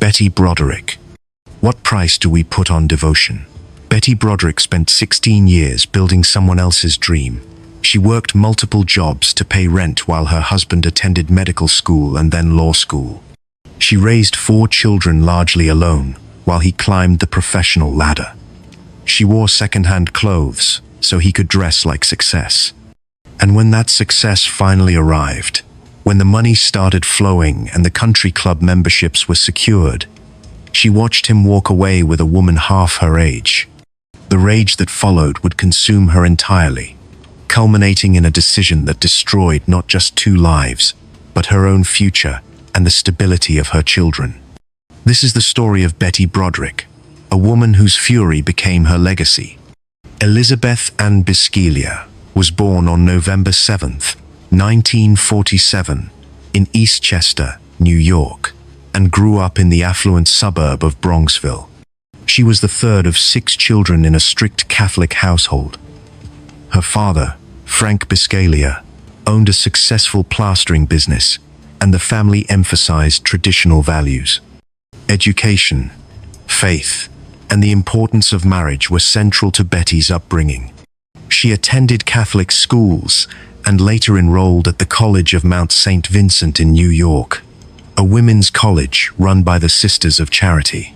Betty Broderick. What price do we put on devotion? Betty Broderick spent 16 years building someone else's dream. She worked multiple jobs to pay rent while her husband attended medical school and then law school. She raised 4 children largely alone, while he climbed the professional ladder. She wore second-hand clothes, so he could dress like success. And when that success finally arrived, when the money started flowing and the country club memberships were secured, she watched him walk away with a woman half her age. The rage that followed would consume her entirely, culminating in a decision that destroyed not just 2 lives, but her own future and the stability of her children. This is the story of Betty Broderick, a woman whose fury became her legacy. Elizabeth Ann Bisceglia was born on November 7th, 1947, in Eastchester, New York, and grew up in the affluent suburb of Bronxville. She was the third of 6 children in a strict Catholic household. Her father, Frank Bisceglia, owned a successful plastering business, and the family emphasized traditional values. Education, faith, and the importance of marriage were central to Betty's upbringing. She attended Catholic schools and later enrolled at the College of Mount St. Vincent in New York, a women's college run by the Sisters of Charity.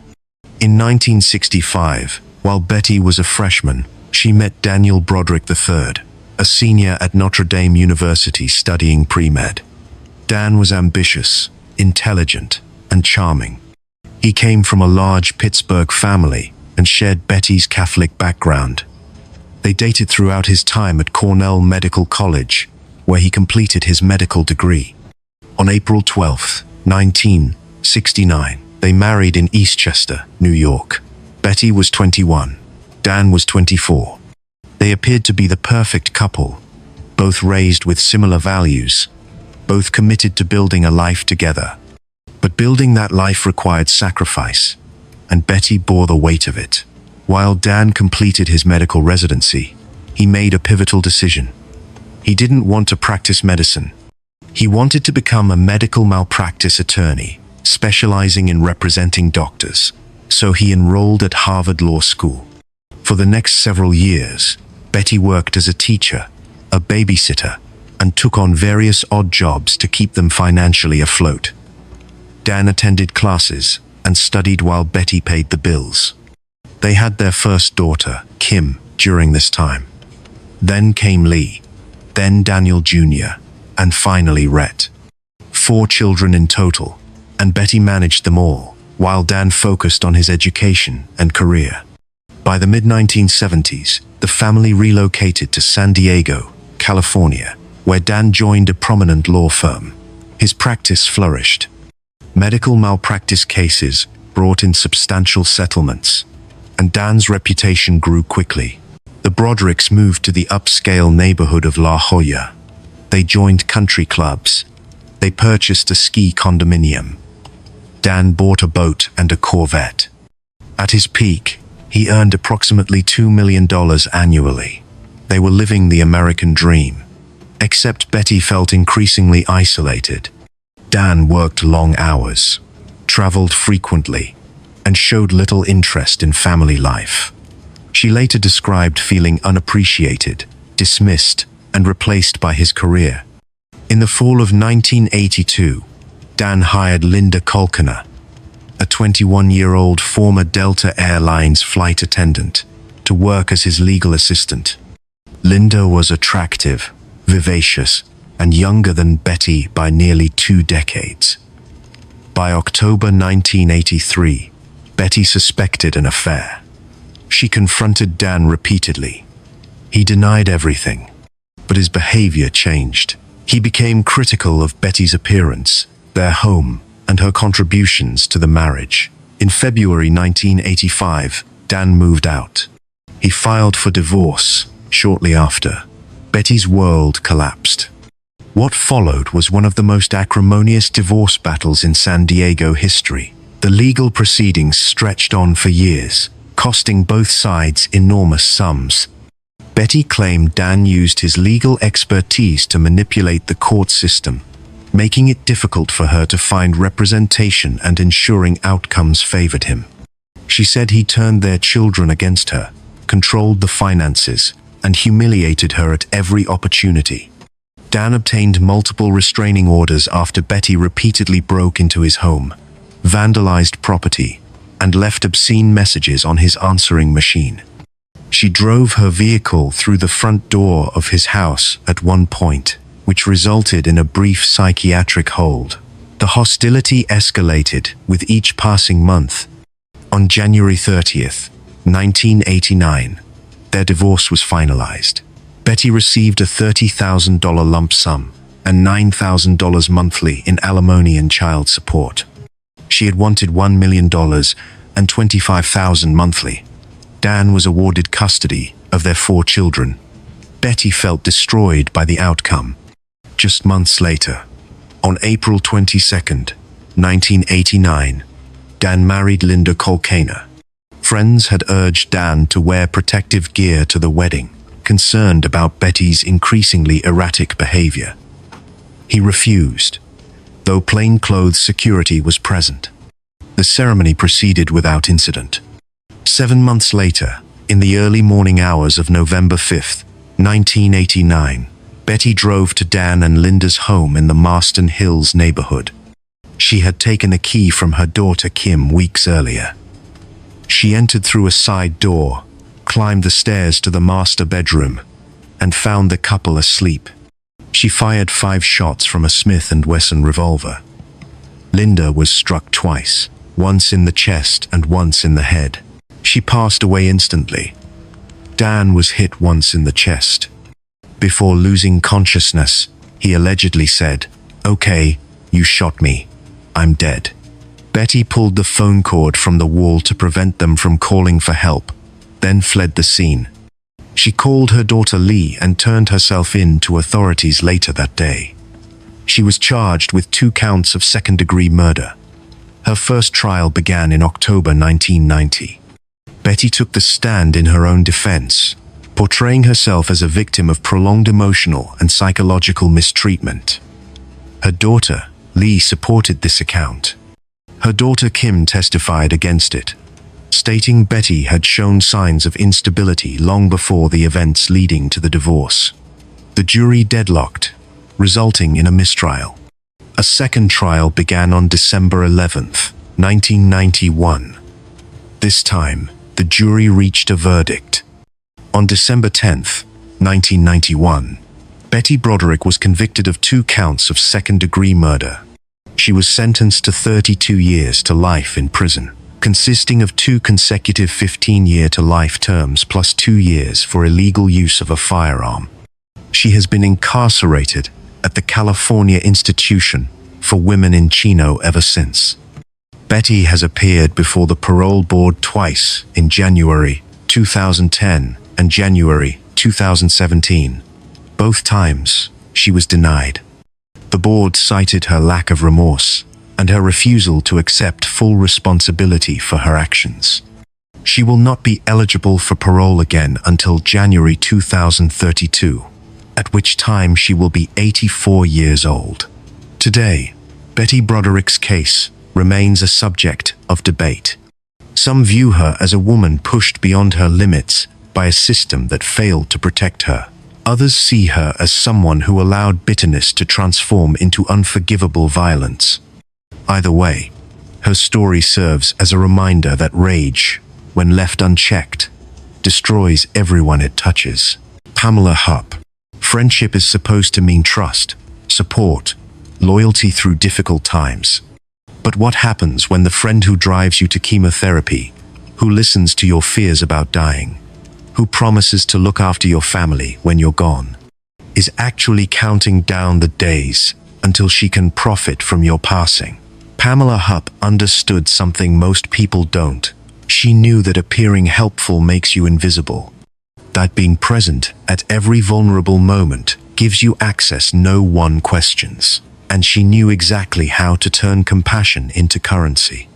In 1965, while Betty was a freshman, she met Daniel Broderick III, a senior at Notre Dame University studying pre-med. Dan was ambitious, intelligent, and charming. He came from a large Pittsburgh family and shared Betty's Catholic background. They dated throughout his time at Cornell Medical College, where he completed his medical degree. On April 12, 1969, they married in Eastchester, New York. Betty was 21. Dan was 24. They appeared to be the perfect couple, both raised with similar values, both committed to building a life together. But building that life required sacrifice, and Betty bore the weight of it. While Dan completed his medical residency, he made a pivotal decision. He didn't want to practice medicine. He wanted to become a medical malpractice attorney, specializing in representing doctors. So he enrolled at Harvard Law School. For the next several years, Betty worked as a teacher, a babysitter, and took on various odd jobs to keep them financially afloat. Dan attended classes and studied while Betty paid the bills. They had their first daughter, Kim, during this time. Then came Lee, then Daniel Jr., and finally Rhett. 4 children in total, and Betty managed them all, while Dan focused on his education and career. By the mid-1970s, the family relocated to San Diego, California, where Dan joined a prominent law firm. His practice flourished. Medical malpractice cases brought in substantial settlements, and Dan's reputation grew quickly. The Brodericks moved to the upscale neighborhood of La Jolla. They joined country clubs. They purchased a ski condominium. Dan bought a boat and a Corvette. At his peak, he earned approximately $2 million annually. They were living the American dream. Except Betty felt increasingly isolated. Dan worked long hours, traveled frequently, and showed little interest in family life. She later described feeling unappreciated, dismissed, and replaced by his career. In the fall of 1982, Dan hired Linda Kolkiner, a 21-year-old former Delta Airlines flight attendant, to work as his legal assistant. Linda was attractive, vivacious, and younger than Betty by nearly 2 decades. By October 1983, Betty suspected an affair. She confronted Dan repeatedly. He denied everything, but his behavior changed. He became critical of Betty's appearance, their home, and her contributions to the marriage. In February 1985, Dan moved out. He filed for divorce. Shortly after, Betty's world collapsed. What followed was one of the most acrimonious divorce battles in San Diego history. The legal proceedings stretched on for years, costing both sides enormous sums. Betty claimed Dan used his legal expertise to manipulate the court system, making it difficult for her to find representation and ensuring outcomes favored him. She said he turned their children against her, controlled the finances, and humiliated her at every opportunity. Dan obtained multiple restraining orders after Betty repeatedly broke into his home, vandalized property, and left obscene messages on his answering machine. She drove her vehicle through the front door of his house at one point, which resulted in a brief psychiatric hold. The hostility escalated with each passing month. On January 30th, 1989, their divorce was finalized. Betty received a $30,000 lump sum and $9,000 monthly in alimony and child support. She had wanted $1 million and $25,000 monthly. Dan was awarded custody of their 4 children. Betty felt destroyed by the outcome. Just months later, on April 22nd, 1989, Dan married Linda Colcana. Friends had urged Dan to wear protective gear to the wedding, concerned about Betty's increasingly erratic behavior. He refused, though plainclothes security was present. The ceremony proceeded without incident. 7 months later, in the early morning hours of November 5th, 1989, Betty drove to Dan and Linda's home in the Marston Hills neighborhood. She had taken a key from her daughter Kim weeks earlier. She entered through a side door, climbed the stairs to the master bedroom, and found the couple asleep. She fired 5 shots from a Smith & Wesson revolver. Linda was struck twice, once in the chest and once in the head. She passed away instantly. Dan was hit once in the chest. Before losing consciousness, he allegedly said, "Okay, you shot me. I'm dead." Betty pulled the phone cord from the wall to prevent them from calling for help, then fled the scene. She called her daughter Lee and turned herself in to authorities later that day. She was charged with 2 counts of second-degree murder. Her first trial began in October 1990. Betty took the stand in her own defense, portraying herself as a victim of prolonged emotional and psychological mistreatment. Her daughter, Lee, supported this account. Her daughter Kim testified against it, stating Betty had shown signs of instability long before the events leading to the divorce. The jury deadlocked, resulting in a mistrial. A second trial began on December 11th, 1991. This time, the jury reached a verdict. On December 10th, 1991, Betty Broderick was convicted of 2 counts of second-degree murder. She was sentenced to 32 years to life in prison, consisting of 2 consecutive 15-year-to-life terms plus 2 years for illegal use of a firearm. She has been incarcerated at the California Institution for Women in Chino ever since. Betty has appeared before the parole board twice, in January 2010 and January 2017. Both times, she was denied. The board cited her lack of remorse and her refusal to accept full responsibility for her actions. She will not be eligible for parole again until January 2032, at which time she will be 84 years old. Today, Betty Broderick's case remains a subject of debate. Some view her as a woman pushed beyond her limits by a system that failed to protect her. Others see her as someone who allowed bitterness to transform into unforgivable violence. Either way, her story serves as a reminder that rage, when left unchecked, destroys everyone it touches. Pamela Hupp. Friendship is supposed to mean trust, support, loyalty through difficult times. But what happens when the friend who drives you to chemotherapy, who listens to your fears about dying, who promises to look after your family when you're gone, is actually counting down the days until she can profit from your passing? Pamela Hupp understood something most people don't. She knew that appearing helpful makes you invisible, that being present at every vulnerable moment gives you access no one questions, and she knew exactly how to turn compassion into currency.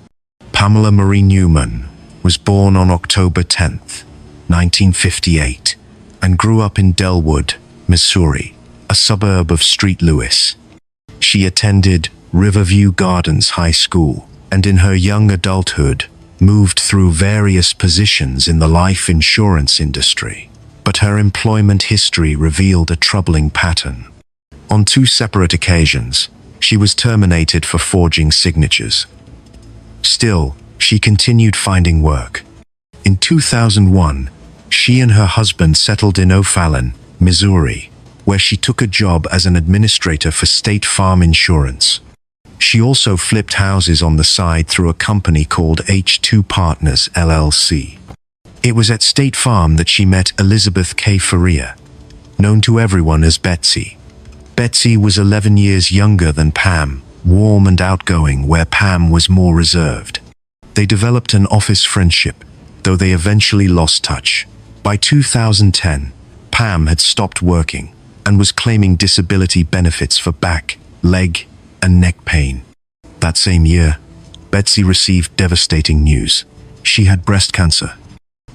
Pamela Marie Newman was born on October 10th, 1958, and grew up in Delwood, Missouri, a suburb of St. Louis. She attended Riverview Gardens High School, and in her young adulthood, moved through various positions in the life insurance industry. But her employment history revealed a troubling pattern. On 2 separate occasions, she was terminated for forging signatures. Still, she continued finding work. In 2001, she and her husband settled in O'Fallon, Missouri, where she took a job as an administrator for State Farm Insurance. She also flipped houses on the side through a company called H2 Partners LLC. It was at State Farm that she met Elizabeth K. Faria, known to everyone as Betsy. Betsy was 11 years younger than Pam, warm and outgoing where Pam was more reserved. They developed an office friendship, though they eventually lost touch. By 2010, Pam had stopped working and was claiming disability benefits for back, leg, and neck pain. That same year, Betsy received devastating news. She had breast cancer.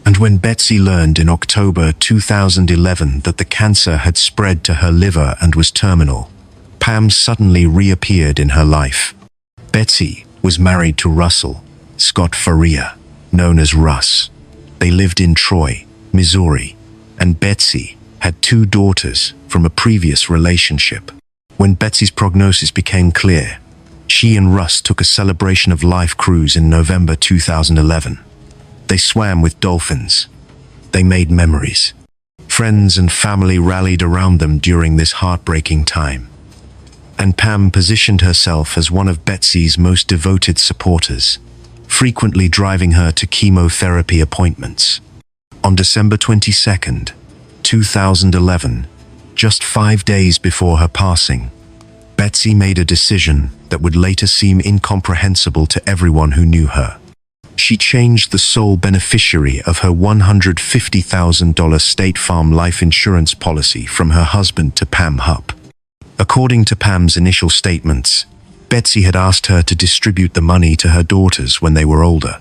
And when Betsy learned in October 2011 that the cancer had spread to her liver and was terminal, Pam suddenly reappeared in her life. Betsy was married to Russell Scott Faria, known as Russ. They lived in Troy, Missouri, and Betsy had 2 daughters from a previous relationship. When Betsy's prognosis became clear, she and Russ took a celebration of life cruise in November 2011. They swam with dolphins. They made memories. Friends and family rallied around them during this heartbreaking time. And Pam positioned herself as one of Betsy's most devoted supporters, frequently driving her to chemotherapy appointments. On December 22, 2011, just 5 days before her passing, Betsy made a decision that would later seem incomprehensible to everyone who knew her. She changed the sole beneficiary of her $150,000 State Farm life insurance policy from her husband to Pam Hupp. According to Pam's initial statements, Betsy had asked her to distribute the money to her daughters when they were older.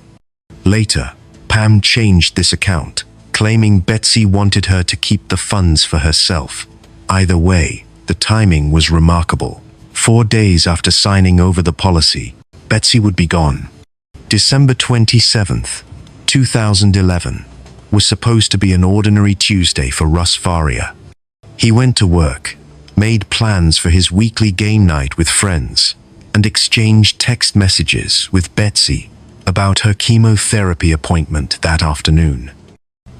Later, Pam changed this account, claiming Betsy wanted her to keep the funds for herself. Either way, the timing was remarkable. 4 days after signing over the policy, Betsy would be gone. December 27, 2011, was supposed to be an ordinary Tuesday for Russ Faria. He went to work, made plans for his weekly game night with friends, and exchanged text messages with Betsy about her chemotherapy appointment that afternoon.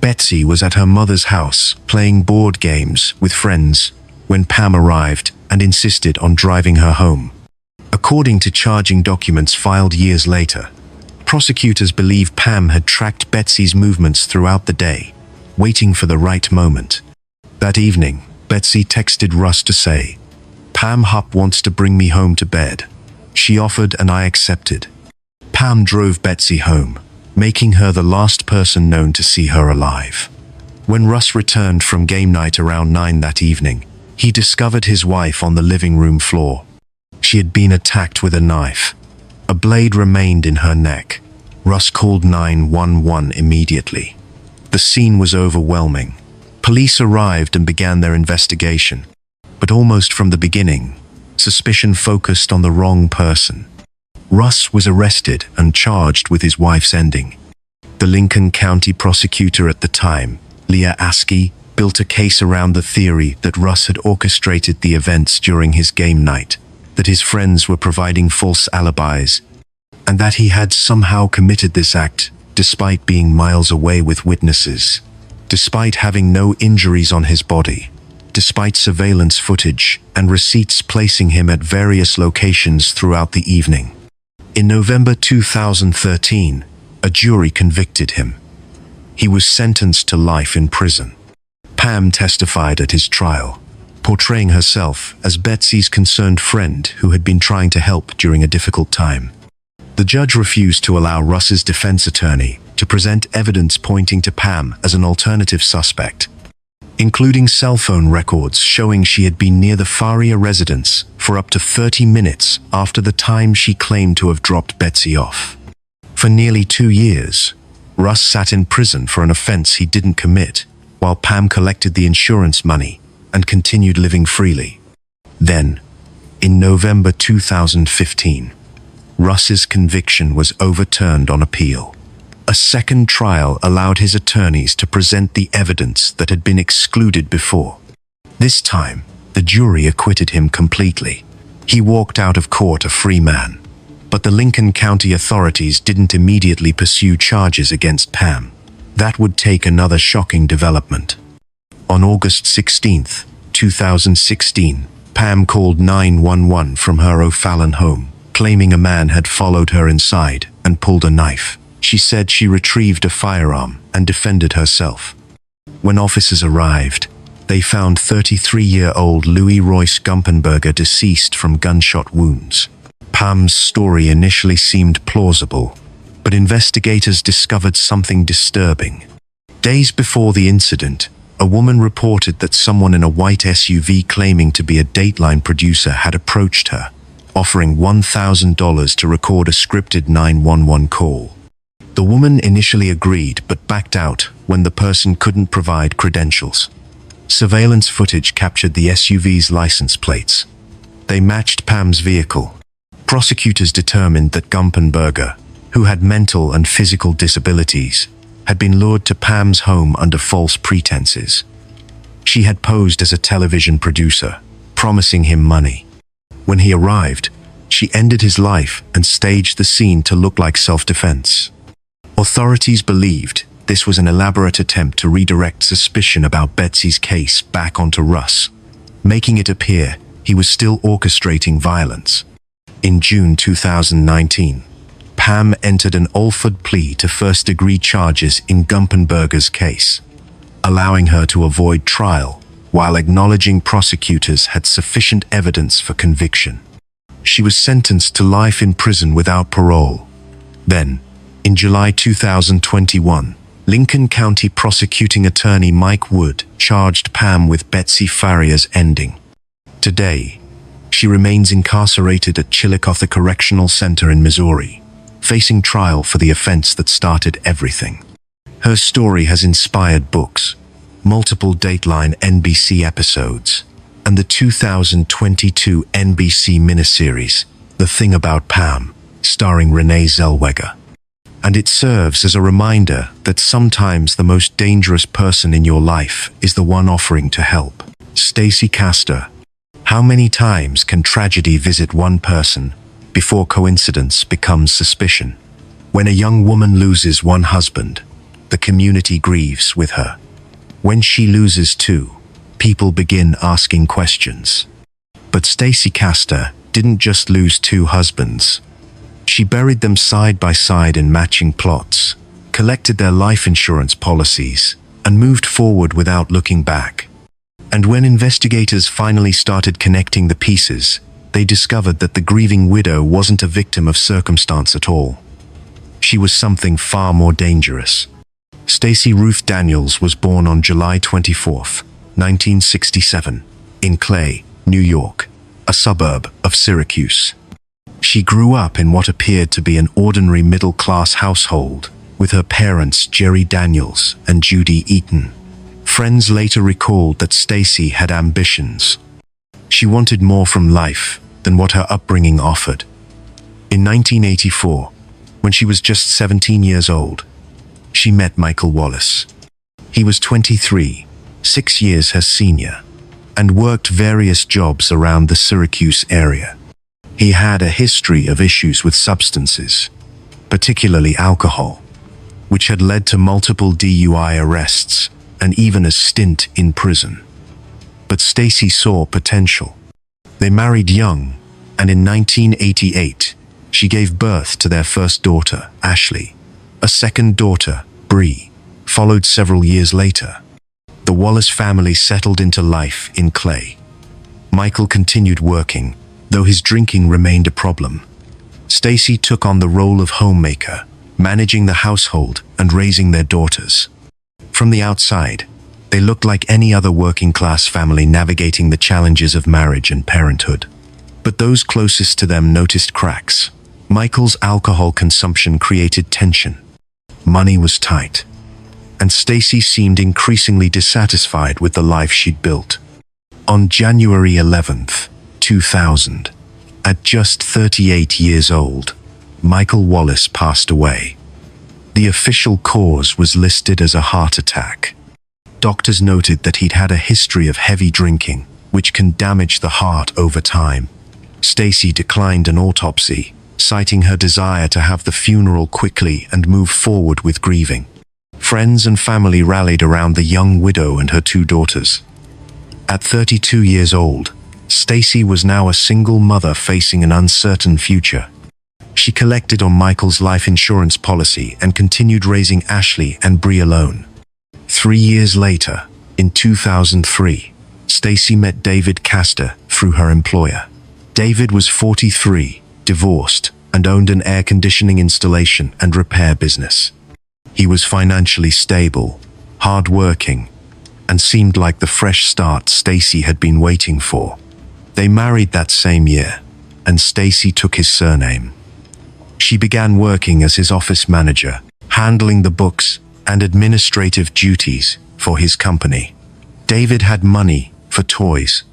Betsy was at her mother's house playing board games with friends when Pam arrived and insisted on driving her home. According to charging documents filed years later, prosecutors believe Pam had tracked Betsy's movements throughout the day, waiting for the right moment. That evening, Betsy texted Russ to say, "Pam Hupp wants to bring me home to bed." She offered and I accepted. Pam drove Betsy home, making her the last person known to see her alive. When Russ returned from game night around 9 that evening, he discovered his wife on the living room floor. She had been attacked with a knife. A blade remained in her neck. Russ called 911 immediately. The scene was overwhelming. Police arrived and began their investigation. But almost from the beginning, suspicion focused on the wrong person. Russ was arrested and charged with his wife's ending. The Lincoln County prosecutor at the time, Leah Askey, built a case around the theory that Russ had orchestrated the events during his game night, that his friends were providing false alibis, and that he had somehow committed this act despite being miles away with witnesses, despite having no injuries on his body, despite surveillance footage and receipts placing him at various locations throughout the evening. In November 2013, a jury convicted him. He was sentenced to life in prison. Pam testified at his trial, portraying herself as Betsy's concerned friend who had been trying to help during a difficult time. The judge refused to allow Russ's defense attorney to present evidence pointing to Pam as an alternative suspect, including cell phone records showing she had been near the Faria residence for up to 30 minutes after the time she claimed to have dropped Betsy off. For nearly 2 years, Russ sat in prison for an offense he didn't commit, while Pam collected the insurance money and continued living freely. Then, In November 2015, Russ's conviction was overturned on appeal. A second trial allowed his attorneys to present the evidence that had been excluded before. This time, the jury acquitted him completely. He walked out of court a free man. But the Lincoln County authorities didn't immediately pursue charges against Pam. That would take another shocking development. On August 16, 2016, Pam called 911 from her O'Fallon home, claiming a man had followed her inside and pulled a knife. She said she retrieved a firearm and defended herself. When officers arrived, they found 33-year-old Louis Royce Gumpenberger deceased from gunshot wounds. Pam's story initially seemed plausible, but investigators discovered something disturbing. Days before the incident, a woman reported that someone in a white SUV claiming to be a Dateline producer had approached her, offering $1,000 to record a scripted 911 call. The woman initially agreed but backed out when the person couldn't provide credentials. Surveillance footage captured the SUV's license plates. They matched Pam's vehicle. Prosecutors determined that Gumpenberger, who had mental and physical disabilities, had been lured to Pam's home under false pretenses. She had posed as a television producer, promising him money. When he arrived, she ended his life and staged the scene to look like self-defense. Authorities believed this was an elaborate attempt to redirect suspicion about Betsy's case back onto Russ, making it appear he was still orchestrating violence. In June 2019, Pam entered an Alford plea to first-degree charges in Gumpenberger's case, allowing her to avoid trial while acknowledging prosecutors had sufficient evidence for conviction. She was sentenced to life in prison without parole. Then, in July 2021, Lincoln County prosecuting attorney Mike Wood charged Pam with Betsy Farrier's ending. Today, she remains incarcerated at Chillicothe Correctional Center in Missouri, facing trial for the offense that started everything. Her story has inspired books, multiple Dateline NBC episodes, and the 2022 NBC miniseries, The Thing About Pam, starring Renee Zellweger. And it serves as a reminder that sometimes the most dangerous person in your life is the one offering to help. Stacy Castor. How many times can tragedy visit one person before coincidence becomes suspicion? When a young woman loses one husband, the community grieves with her. When she loses two, people begin asking questions. But Stacy Castor didn't just lose two husbands. She buried them side by side in matching plots, collected their life insurance policies, and moved forward without looking back. And when investigators finally started connecting the pieces, they discovered that the grieving widow wasn't a victim of circumstance at all. She was something far more dangerous. Stacey Ruth Daniels was born on July 24, 1967, in Clay, New York, a suburb of Syracuse. She grew up in what appeared to be an ordinary middle-class household, with her parents Jerry Daniels and Judy Eaton. Friends later recalled that Stacey had ambitions. She wanted more from life than what her upbringing offered. In 1984, when she was just 17 years old, she met Michael Wallace. He was 23, 6 years her senior, and worked various jobs around the Syracuse area. He had a history of issues with substances, particularly alcohol, which had led to multiple DUI arrests and even a stint in prison. But Stacey saw potential. They married young, and in 1988, she gave birth to their first daughter, Ashley. A second daughter, Bree, followed several years later. The Wallace family settled into life in Clay. Michael continued working, though his drinking remained a problem. Stacey took on the role of homemaker, managing the household and raising their daughters. From the outside, they looked like any other working-class family navigating the challenges of marriage and parenthood. But those closest to them noticed cracks. Michael's alcohol consumption created tension. Money was tight, and Stacey seemed increasingly dissatisfied with the life she'd built. On January 11, 2000. At just 38 years old, Michael Wallace passed away. The official cause was listed as a heart attack. Doctors noted that he'd had a history of heavy drinking, which can damage the heart over time. Stacy declined an autopsy, citing her desire to have the funeral quickly and move forward with grieving. Friends and family rallied around the young widow and her 2 daughters. At 32 years old, Stacy was now a single mother facing an uncertain future. She collected on Michael's life insurance policy and continued raising Ashley and Bree alone. 3 years later, in 2003, Stacy met David Castor through her employer. David was 43, divorced, and owned an air conditioning installation and repair business. He was financially stable, hard-working, and seemed like the fresh start Stacy had been waiting for. They married that same year, and Stacy took his surname. She began working as his office manager, handling the books and administrative duties for his company. David had money for toys,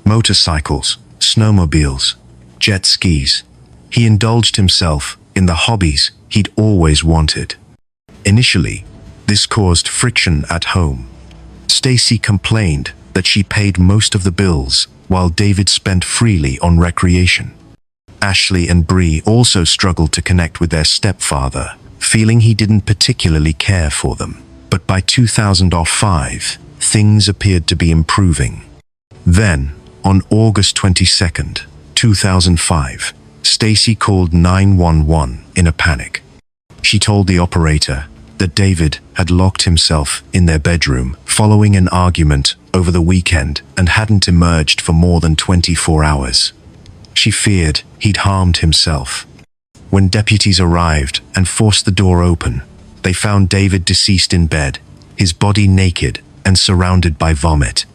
motorcycles, snowmobiles, jet skis. He indulged himself in the hobbies he'd always wanted. Initially, this caused friction at home. Stacy complained that she paid most of the bills while David spent freely on recreation. Ashley and Bree also struggled to connect with their stepfather, feeling he didn't particularly care for them. But by 2005, things appeared to be improving. Then, on August 22nd, 2005, Stacy called 911 in a panic. She told the operator that David had locked himself in their bedroom following an argument over the weekend and hadn't emerged for more than 24 hours. She feared he'd harmed himself. When deputies arrived and forced the door open, they found David deceased in bed, his body naked and surrounded by vomit.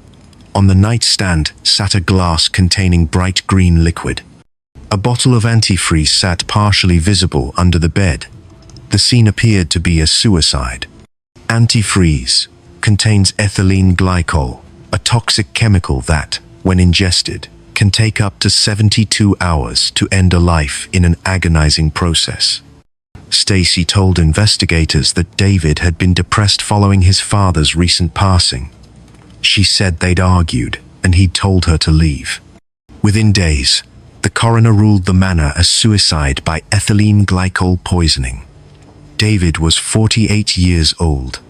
On the nightstand sat a glass containing bright green liquid. A bottle of antifreeze sat partially visible under the bed. The scene appeared to be a suicide. Antifreeze contains ethylene glycol, a toxic chemical that, when ingested, can take up to 72 hours to end a life in an agonizing process. Stacy told investigators that David had been depressed following his father's recent passing. She said they'd argued, and he'd told her to leave. Within days, the coroner ruled the manner a suicide by ethylene glycol poisoning. David was 48 years old.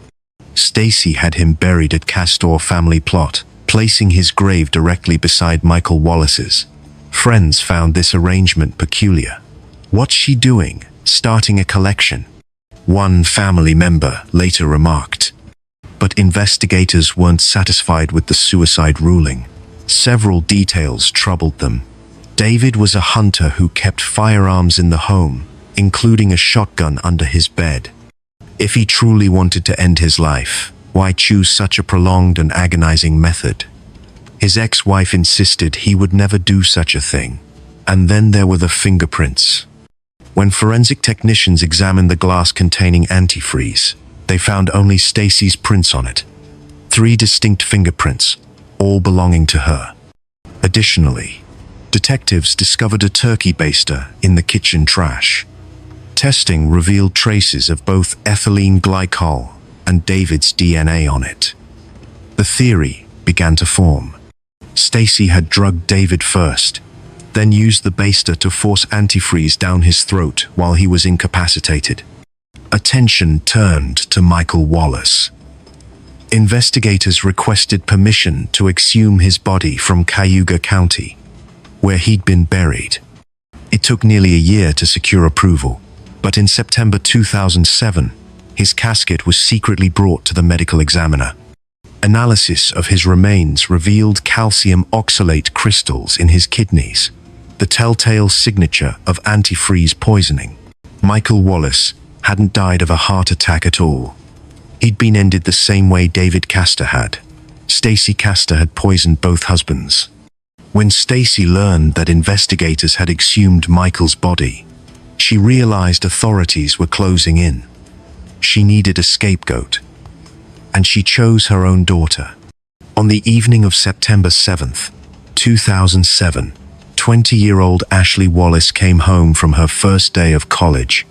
Stacy had him buried at Castor family plot, placing his grave directly beside Michael Wallace's. Friends found this arrangement peculiar. "What's she doing, starting a collection?" one family member later remarked. But investigators weren't satisfied with the suicide ruling. Several details troubled them. David was a hunter who kept firearms in the home, including a shotgun under his bed. If he truly wanted to end his life, why choose such a prolonged and agonizing method? His ex-wife insisted he would never do such a thing. And then there were the fingerprints. When forensic technicians examined the glass containing antifreeze, they found only Stacy's prints on it. 3 distinct fingerprints, all belonging to her. Additionally, detectives discovered a turkey baster in the kitchen trash. Testing revealed traces of both ethylene glycol and David's DNA on it. The theory began to form. Stacy had drugged David first, then used the baster to force antifreeze down his throat while he was incapacitated. Attention turned to Michael Wallace. Investigators requested permission to exhume his body from Cayuga County, where he'd been buried. It took nearly a year to secure approval, but in September 2007, his casket was secretly brought to the medical examiner. Analysis of his remains revealed calcium oxalate crystals in his kidneys, the telltale signature of antifreeze poisoning. Michael Wallace hadn't died of a heart attack at all. He'd been ended the same way David Castor had. Stacy Castor had poisoned both husbands. When Stacy learned that investigators had exhumed Michael's body, she realized authorities were closing in. She needed a scapegoat, and she chose her own daughter. On the evening of September 7th, 2007, 20-year-old Ashley Wallace came home from her first day of college.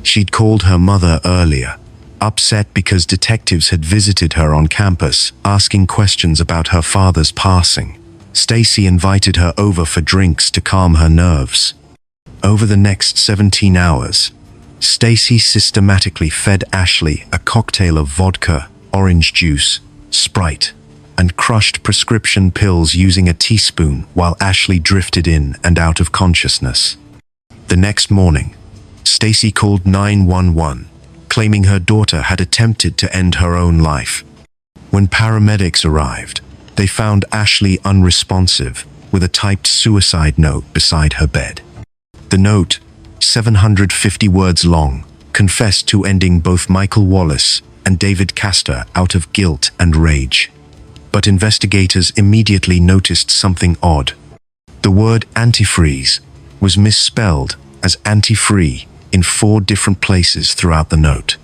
She'd called her mother earlier, upset because detectives had visited her on campus, asking questions about her father's passing. Stacy invited her over for drinks to calm her nerves. Over the next 17 hours, Stacy systematically fed Ashley a cocktail of vodka, orange juice, Sprite, and crushed prescription pills using a teaspoon while Ashley drifted in and out of consciousness. The next morning, Stacy called 911, claiming her daughter had attempted to end her own life. When paramedics arrived, they found Ashley unresponsive with a typed suicide note beside her bed. The note, 750 words long, confessed to ending both Michael Wallace and David Castor out of guilt and rage. But investigators immediately noticed something odd. The word antifreeze was misspelled as anti-free in 4 different places throughout the note.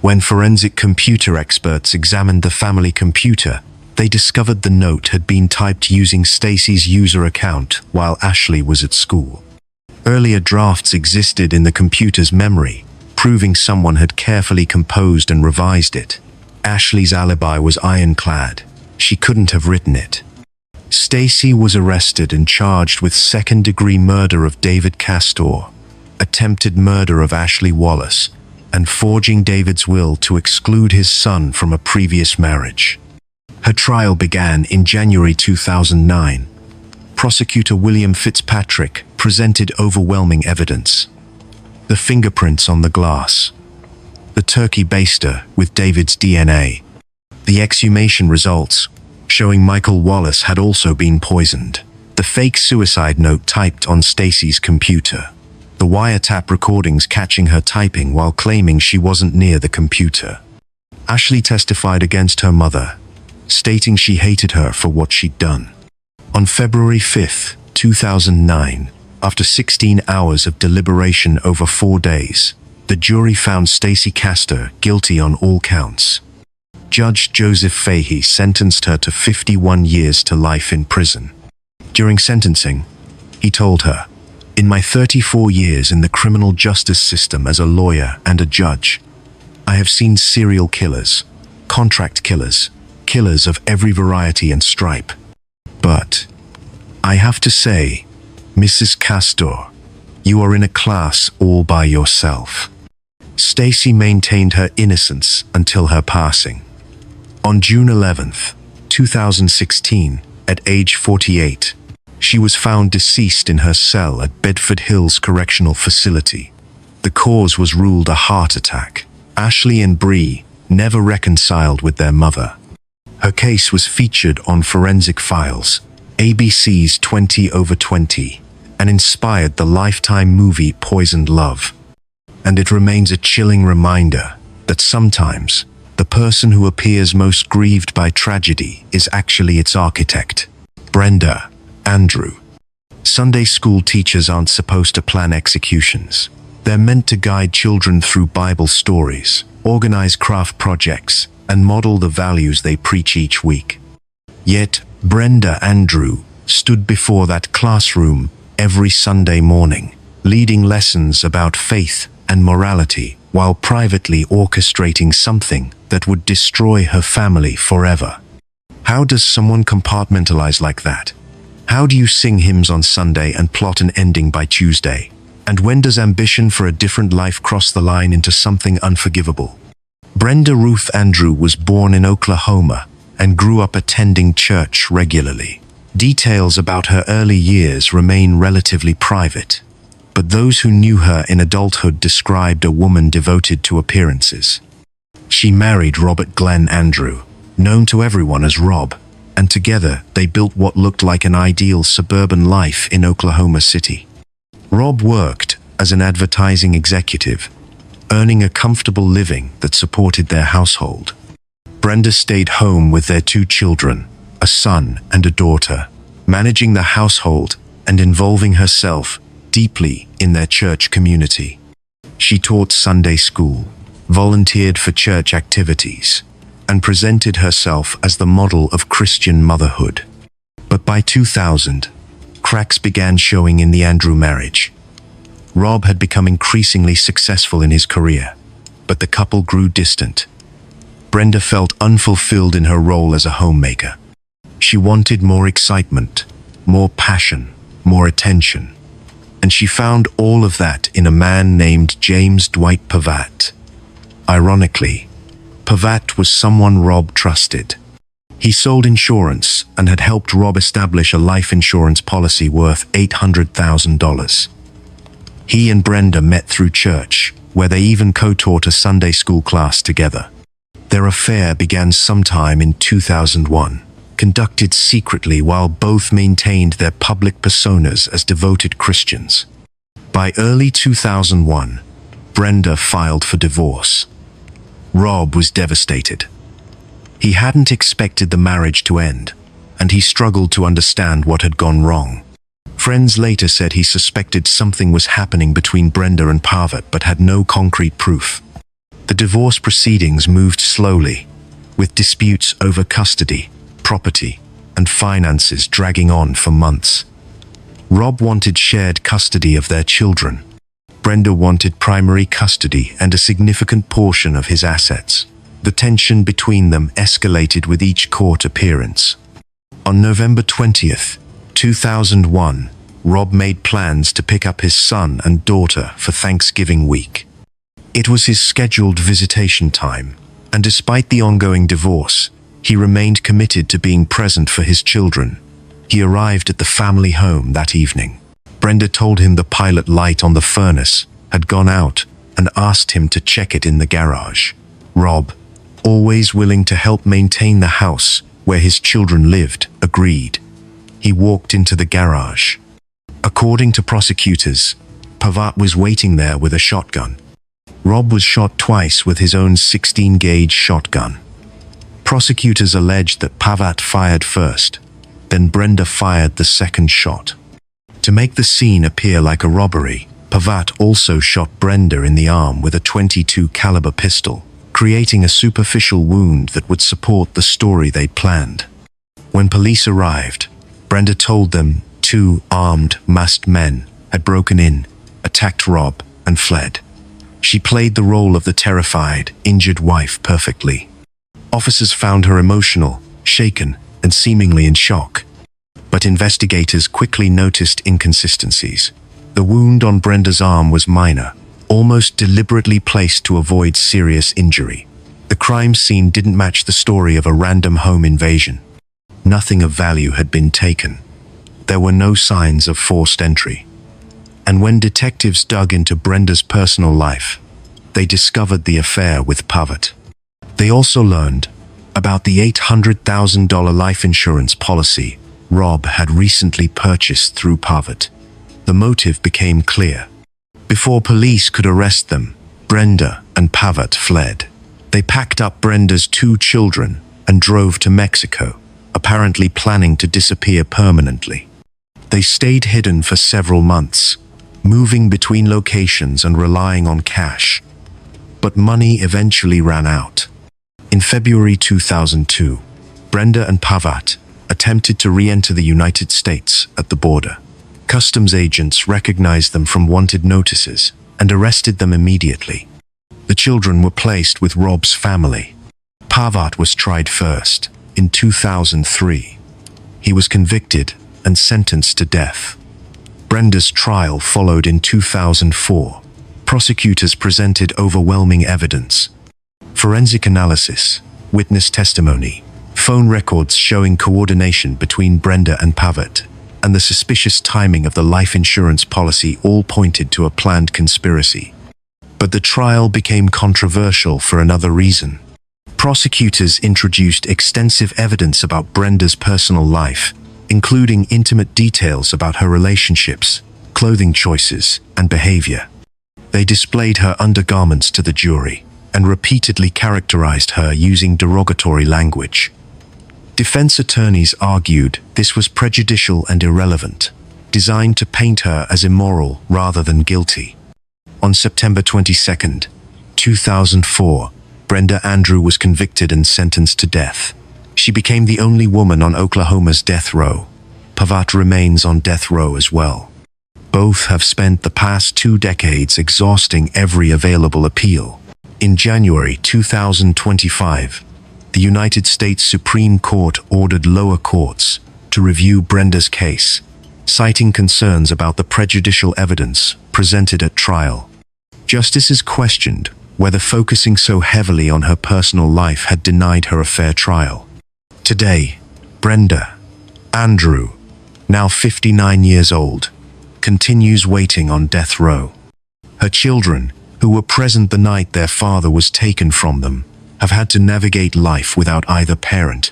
When forensic computer experts examined the family computer, they discovered the note had been typed using Stacy's user account while Ashley was at school. Earlier drafts existed in the computer's memory, proving someone had carefully composed and revised it. Ashley's alibi was ironclad. She couldn't have written it. Stacy was arrested and charged with second-degree murder of David Castor, attempted murder of Ashley Wallace, and forging David's will to exclude his son from a previous marriage. Her trial began in January 2009. Prosecutor William Fitzpatrick presented overwhelming evidence. The fingerprints on the glass, the turkey baster with David's DNA, the exhumation results showing Michael Wallace had also been poisoned, the fake suicide note typed on Stacy's computer, the wiretap recordings catching her typing while claiming she wasn't near the computer. Ashley testified against her mother, stating she hated her for what she'd done. On February 5, 2009, after 16 hours of deliberation over 4 days, the jury found Stacy Castor guilty on all counts. Judge Joseph Fahey sentenced her to 51 years to life in prison. During sentencing, he told her, "In my 34 years in the criminal justice system as a lawyer and a judge, I have seen serial killers, contract killers, killers of every variety and stripe. But I have to say, Mrs. Castor, you are in a class all by yourself." Stacy maintained her innocence until her passing. On June 11, 2016, at age 48, she was found deceased in her cell at Bedford Hills Correctional Facility. The cause was ruled a heart attack. Ashley and Bree never reconciled with their mother. Her case was featured on Forensic Files, ABC's 20/20, and inspired the Lifetime movie Poisoned Love. And it remains a chilling reminder that sometimes the person who appears most grieved by tragedy is actually its architect. Brenda Andrew. Sunday school teachers aren't supposed to plan executions. They're meant to guide children through Bible stories, organize craft projects, and model the values they preach each week. Yet, Brenda Andrew stood before that classroom every Sunday morning, leading lessons about faith and morality while privately orchestrating something that would destroy her family forever. How does someone compartmentalize like that? How do you sing hymns on Sunday and plot an ending by Tuesday? And when does ambition for a different life cross the line into something unforgivable? Brenda Ruth Andrew was born in Oklahoma and grew up attending church regularly. Details about her early years remain relatively private, but those who knew her in adulthood described a woman devoted to appearances. She married Robert Glenn Andrew, known to everyone as Rob, and together they built what looked like an ideal suburban life in Oklahoma City. Rob worked as an advertising executive, earning a comfortable living that supported their household. Brenda stayed home with their 2 children, a son and a daughter, managing the household and involving herself deeply in their church community. She taught Sunday school, volunteered for church activities, and presented herself as the model of Christian motherhood. But by 2000, Cracks began showing in the Andrew marriage. Rob had become increasingly successful in his career, but the couple grew distant. Brenda felt unfulfilled in her role as a homemaker. She wanted more excitement, more passion, more attention. And she found all of that in a man named James Dwight Pavatt. Ironically, Pavatt was someone Rob trusted. He sold insurance and had helped Rob establish a life insurance policy worth $800,000. He and Brenda met through church, where they even co-taught a Sunday school class together. Their affair began sometime in 2001, conducted secretly while both maintained their public personas as devoted Christians. By early 2001, Brenda filed for divorce. Rob was devastated. He hadn't expected the marriage to end, and he struggled to understand what had gone wrong. Friends later said he suspected something was happening between Brenda and Pavatt but had no concrete proof. The divorce proceedings moved slowly, with disputes over custody, property, and finances dragging on for months. Rob wanted shared custody of their children. Brenda wanted primary custody and a significant portion of his assets. The tension between them escalated with each court appearance. On November 20th, 2001, Rob made plans to pick up his son and daughter for Thanksgiving week. It was his scheduled visitation time, and despite the ongoing divorce, he remained committed to being present for his children. He arrived at the family home that evening. Brenda told him the pilot light on the furnace had gone out and asked him to check it in the garage. Rob, always willing to help maintain the house where his children lived, agreed. He walked into the garage. According to prosecutors, Pavatt was waiting there with a shotgun. Rob was shot twice with his own 16-gauge shotgun. Prosecutors alleged that Pavatt fired first, then Brenda fired the second shot. To make the scene appear like a robbery, Pavatt also shot Brenda in the arm with a .22 caliber pistol, creating a superficial wound that would support the story they planned. When police arrived, Brenda told them 2 armed, masked men had broken in, attacked Rob, and fled. She played the role of the terrified, injured wife perfectly. Officers found her emotional, shaken, and seemingly in shock. But investigators quickly noticed inconsistencies. The wound on Brenda's arm was minor, almost deliberately placed to avoid serious injury. The crime scene didn't match the story of a random home invasion. Nothing of value had been taken. There were no signs of forced entry. And when detectives dug into Brenda's personal life, they discovered the affair with Pavatt. They also learned about the $800,000 life insurance policy Rob had recently purchased through Pavatt. The motive became clear. Before police could arrest them, Brenda and Pavatt fled. They packed up Brenda's 2 children and drove to Mexico, apparently planning to disappear permanently. They stayed hidden for several months, moving between locations and relying on cash. But money eventually ran out. In February 2002, Brenda and Pavatt attempted to re-enter the United States at the border. Customs agents recognized them from wanted notices and arrested them immediately. The children were placed with Rob's family. Pavatt was tried first, in 2003. He was convicted and sentenced to death. Brenda's trial followed in 2004. Prosecutors presented overwhelming evidence. Forensic analysis, witness testimony, phone records showing coordination between Brenda and Pavatt, and the suspicious timing of the life insurance policy all pointed to a planned conspiracy. But the trial became controversial for another reason. Prosecutors introduced extensive evidence about Brenda's personal life, including intimate details about her relationships, clothing choices, and behavior. They displayed her undergarments to the jury and repeatedly characterized her using derogatory language. Defense attorneys argued this was prejudicial and irrelevant, designed to paint her as immoral rather than guilty. On September 22, 2004, Brenda Andrew was convicted and sentenced to death. She became the only woman on Oklahoma's death row. Pavat remains on death row as well. Both have spent the past 2 decades exhausting every available appeal. In January 2025, the United States Supreme Court ordered lower courts to review Brenda's case, citing concerns about the prejudicial evidence presented at trial. Justices questioned whether focusing so heavily on her personal life had denied her a fair trial. Today, Brenda Andrew, now 59 years old, continues waiting on death row. Her children, who were present the night their father was taken from them, have had to navigate life without either parent.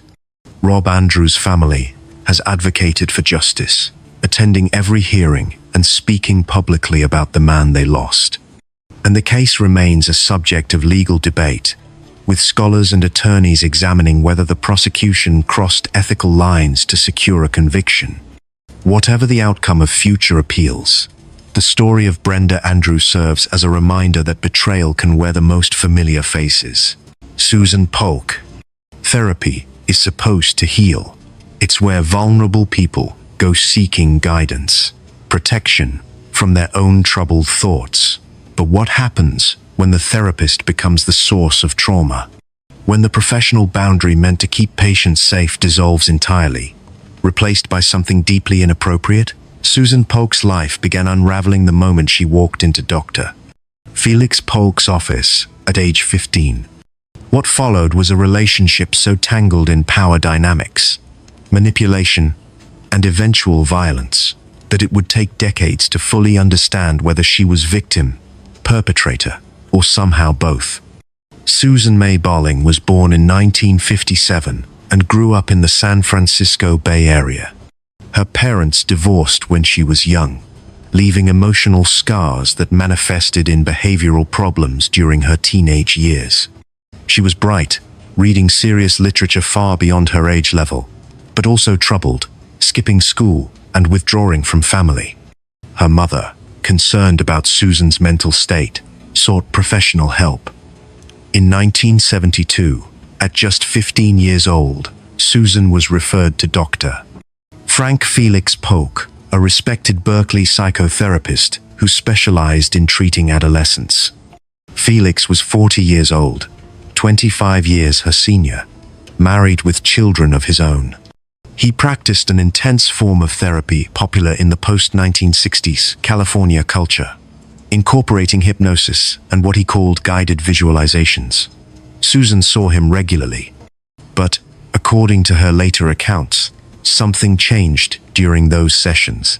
Rob Andrew's family has advocated for justice, attending every hearing and speaking publicly about the man they lost. And the case remains a subject of legal debate, with scholars and attorneys examining whether the prosecution crossed ethical lines to secure a conviction. Whatever the outcome of future appeals, the story of Brenda Andrew serves as a reminder that betrayal can wear the most familiar faces. Susan Polk. Therapy is supposed to heal. It's where vulnerable people go seeking guidance, protection from their own troubled thoughts. But what happens when the therapist becomes the source of trauma? When the professional boundary meant to keep patients safe dissolves entirely, replaced by something deeply inappropriate? Susan Polk's life began unraveling the moment she walked into Dr. Felix Polk's office at age 15. What followed was a relationship so tangled in power dynamics, manipulation, and eventual violence that it would take decades to fully understand whether she was victim, perpetrator, or somehow both. Susan May Bolling was born in 1957 and grew up in the San Francisco Bay Area. Her parents divorced when she was young, leaving emotional scars that manifested in behavioral problems during her teenage years. She was bright, reading serious literature far beyond her age level, but also troubled, skipping school and withdrawing from family. Her mother, concerned about Susan's mental state, sought professional help. In 1972, at just 15 years old, Susan was referred to Dr. Frank Felix Polk, a respected Berkeley psychotherapist who specialized in treating adolescents. Felix was 40 years old, 25 years her senior, married with children of his own. He practiced an intense form of therapy popular in the post-1960s California culture, incorporating hypnosis and what he called guided visualizations. Susan saw him regularly, but, according to her later accounts, something changed during those sessions.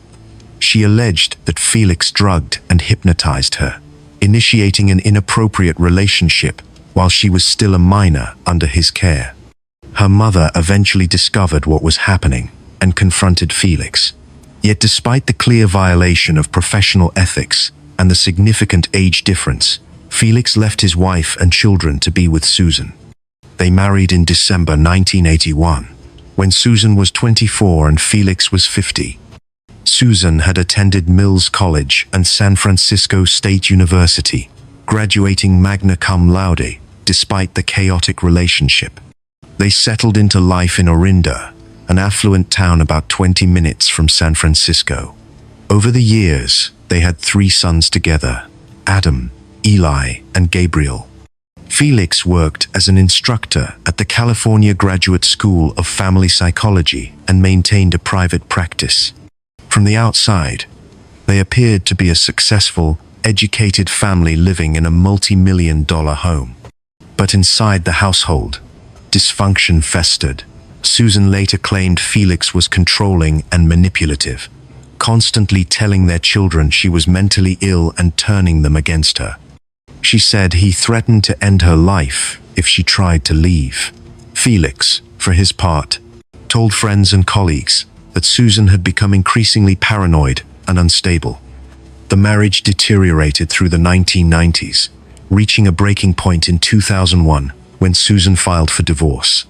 She alleged that Felix drugged and hypnotized her, initiating an inappropriate relationship while she was still a minor under his care. Her mother eventually discovered what was happening and confronted Felix. Yet despite the clear violation of professional ethics and the significant age difference, Felix left his wife and children to be with Susan. They married in December 1981, when Susan was 24 and Felix was 50. Susan had attended Mills College and San Francisco State University, graduating magna cum laude despite the chaotic relationship. They settled into life in Orinda, an affluent town about 20 minutes from San Francisco. Over the years, they had 3 sons together: Adam, Eli, and Gabriel. Felix worked as an instructor at the California Graduate School of Family Psychology and maintained a private practice. From the outside, they appeared to be a successful, educated family living in a multi-million-dollar home. But inside the household, dysfunction festered. Susan later claimed Felix was controlling and manipulative, constantly telling their children she was mentally ill and turning them against her. She said he threatened to end her life if she tried to leave. Felix, for his part, told friends and colleagues that Susan had become increasingly paranoid and unstable. The marriage deteriorated through the 1990s, reaching a breaking point in 2001 when Susan filed for divorce.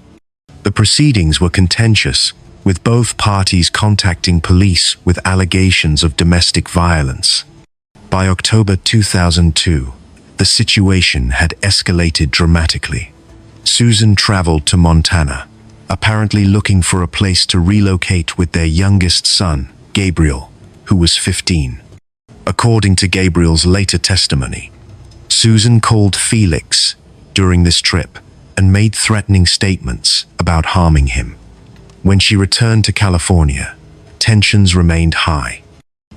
The proceedings were contentious, with both parties contacting police with allegations of domestic violence. By October 2002, the situation had escalated dramatically. Susan traveled to Montana, apparently looking for a place to relocate with their youngest son, Gabriel, who was 15. According to Gabriel's later testimony, Susan called Felix during this trip and made threatening statements about harming him. When she returned to California, tensions remained high.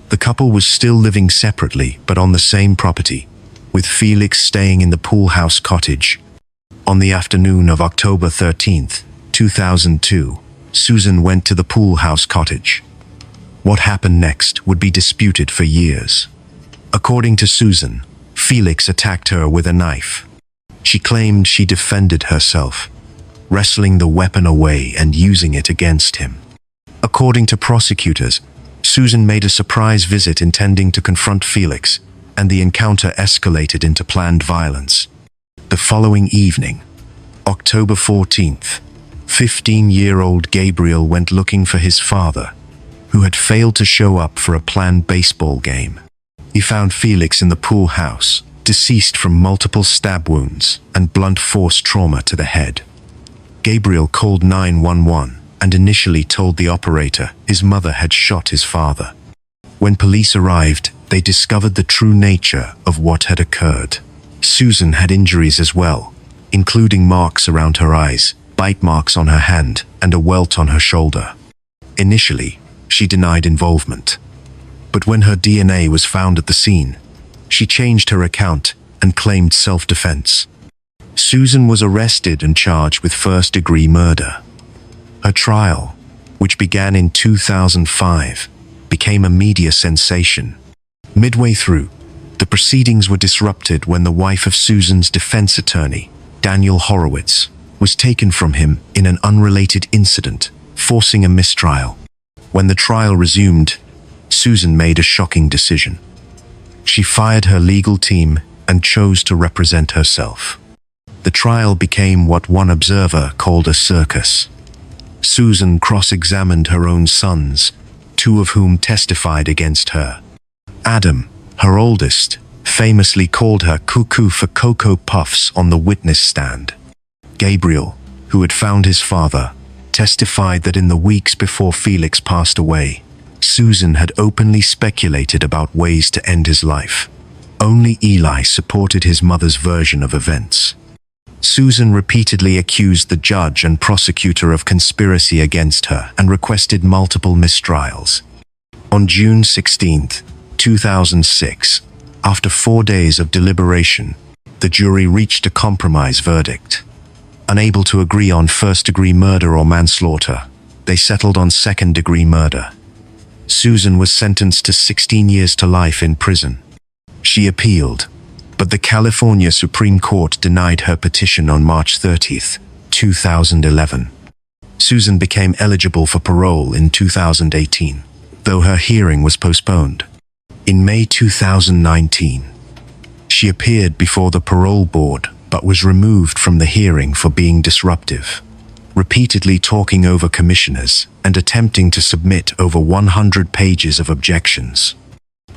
The couple was still living separately but on the same property, with Felix staying in the pool house cottage. On the afternoon of October 13, 2002, Susan went to the pool house cottage. What happened next would be disputed for years. According to Susan, Felix attacked her with a knife. She claimed she defended herself, wrestling the weapon away and using it against him. According to prosecutors, Susan made a surprise visit intending to confront Felix, and the encounter escalated into planned violence. The following evening, October 14th, 15-year-old Gabriel went looking for his father, who had failed to show up for a planned baseball game. He found Felix in the pool house, deceased from multiple stab wounds and blunt force trauma to the head. Gabriel called 911 and initially told the operator his mother had shot his father. When police arrived, they discovered the true nature of what had occurred. Susan had injuries as well, including marks around her eyes, bite marks on her hand, and a welt on her shoulder. Initially, she denied involvement. But when her DNA was found at the scene, she changed her account and claimed self-defense. Susan was arrested and charged with first-degree murder. Her trial, which began in 2005, became a media sensation. Midway through, the proceedings were disrupted when the wife of Susan's defense attorney, Daniel Horowitz, was taken from him in an unrelated incident, forcing a mistrial. When the trial resumed, Susan made a shocking decision. She fired her legal team and chose to represent herself. The trial became what one observer called a circus. Susan cross-examined her own sons, two of whom testified against her. Adam, her oldest, famously called her cuckoo for Cocoa Puffs on the witness stand. Gabriel, who had found his father, testified that in the weeks before Felix passed away, Susan had openly speculated about ways to end his life. Only Eli supported his mother's version of events. Susan repeatedly accused the judge and prosecutor of conspiracy against her and requested multiple mistrials. On June 16, 2006, after 4 days of deliberation, the jury reached a compromise verdict. Unable to agree on first-degree murder or manslaughter, they settled on second-degree murder. Susan was sentenced to 16 years to life in prison. She appealed, but the California Supreme Court denied her petition on March 30, 2011. Susan became eligible for parole in 2018, though her hearing was postponed. In May 2019, she appeared before the parole board but was removed from the hearing for being disruptive, repeatedly talking over commissioners and attempting to submit over 100 pages of objections.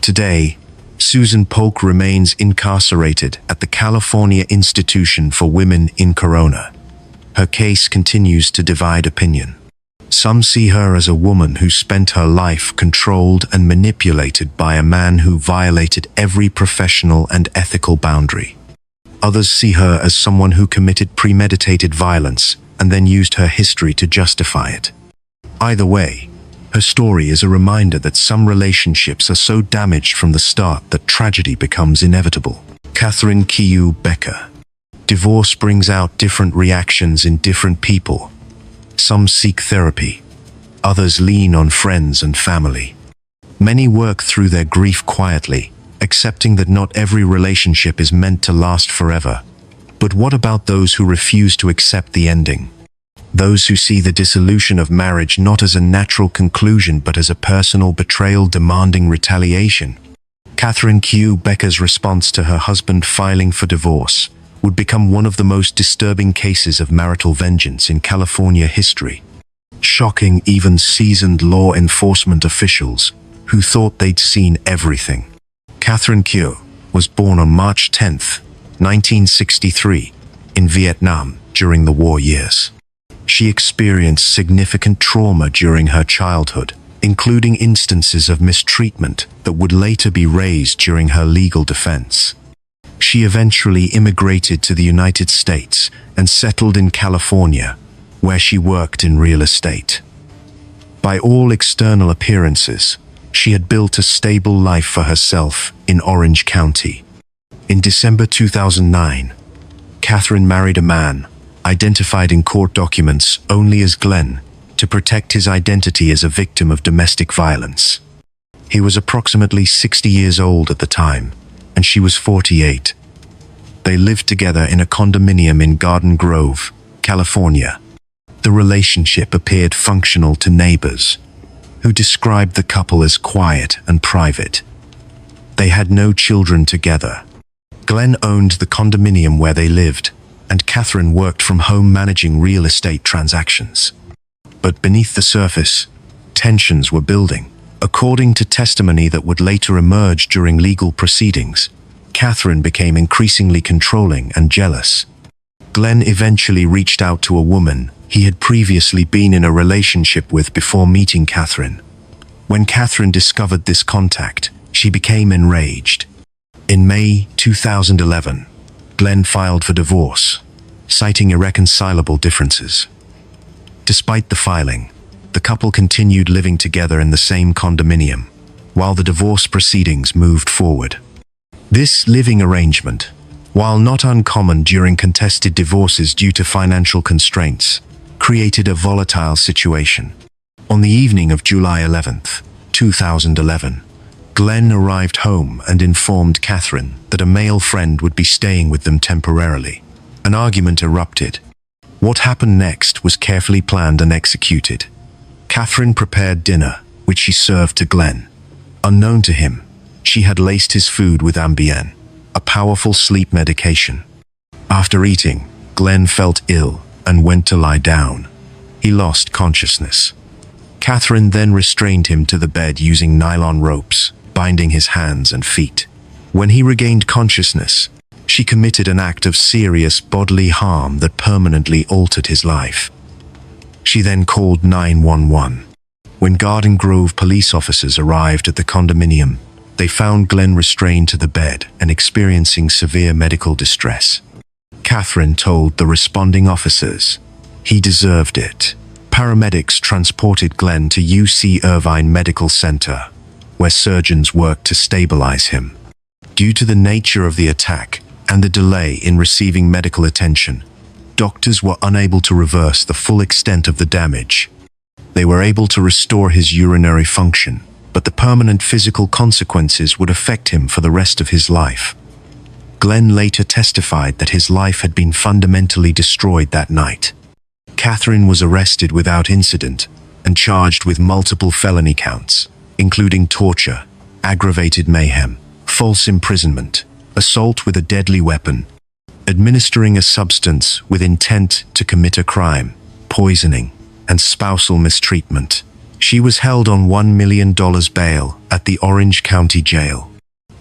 Today, Susan Polk remains incarcerated at the California Institution for Women in Corona. Her case continues to divide opinion. Some see her as a woman who spent her life controlled and manipulated by a man who violated every professional and ethical boundary. Others see her as someone who committed premeditated violence and then used her history to justify it. Either way, her story is a reminder that some relationships are so damaged from the start that tragedy becomes inevitable. Catherine Kieu Becker. Divorce brings out different reactions in different people. Some seek therapy. Others lean on friends and family. Many work through their grief quietly, accepting that not every relationship is meant to last forever. But what about those who refuse to accept the ending? Those who see the dissolution of marriage not as a natural conclusion but as a personal betrayal demanding retaliation. Catherine Kieu Becker's response to her husband filing for divorce would become one of the most disturbing cases of marital vengeance in California history, shocking even seasoned law enforcement officials who thought they'd seen everything. Catherine Kieu was born on March 10, 1963, in Vietnam during the war years. She experienced significant trauma during her childhood, including instances of mistreatment that would later be raised during her legal defense. She eventually immigrated to the United States and settled in California, where she worked in real estate. By all external appearances, she had built a stable life for herself in Orange County. In December 2009, Catherine married a man, identified in court documents only as Glenn, to protect his identity as a victim of domestic violence. He was approximately 60 years old at the time, and she was 48. They lived together in a condominium in Garden Grove, California. The relationship appeared functional to neighbors, who described the couple as quiet and private. They had no children together. Glenn owned the condominium where they lived, and Catherine worked from home managing real estate transactions. But beneath the surface, tensions were building. According to testimony that would later emerge during legal proceedings, Catherine became increasingly controlling and jealous. Glenn eventually reached out to a woman he had previously been in a relationship with before meeting Catherine. When Catherine discovered this contact, she became enraged. In May 2011, Glenn filed for divorce, citing irreconcilable differences. Despite the filing, the couple continued living together in the same condominium, while the divorce proceedings moved forward. This living arrangement, while not uncommon during contested divorces due to financial constraints, created a volatile situation. On the evening of July 11, 2011, Glenn arrived home and informed Catherine that a male friend would be staying with them temporarily. An argument erupted. What happened next was carefully planned and executed. Catherine prepared dinner, which she served to Glenn. Unknown to him, she had laced his food with Ambien, a powerful sleep medication. After eating, Glenn felt ill and went to lie down. He lost consciousness. Catherine then restrained him to the bed using nylon ropes, binding his hands and feet. When he regained consciousness, she committed an act of serious bodily harm that permanently altered his life. She then called 911. When Garden Grove police officers arrived at the condominium, they found Glenn restrained to the bed and experiencing severe medical distress. Catherine told the responding officers, "He deserved it." Paramedics transported Glenn to UC Irvine Medical Center, where surgeons worked to stabilize him. Due to the nature of the attack and the delay in receiving medical attention, doctors were unable to reverse the full extent of the damage. They were able to restore his urinary function, but the permanent physical consequences would affect him for the rest of his life. Glenn later testified that his life had been fundamentally destroyed that night. Catherine was arrested without incident and charged with multiple felony counts, including torture, aggravated mayhem, false imprisonment, assault with a deadly weapon, administering a substance with intent to commit a crime, poisoning, and spousal mistreatment. She was held on $1 million bail at the Orange County Jail.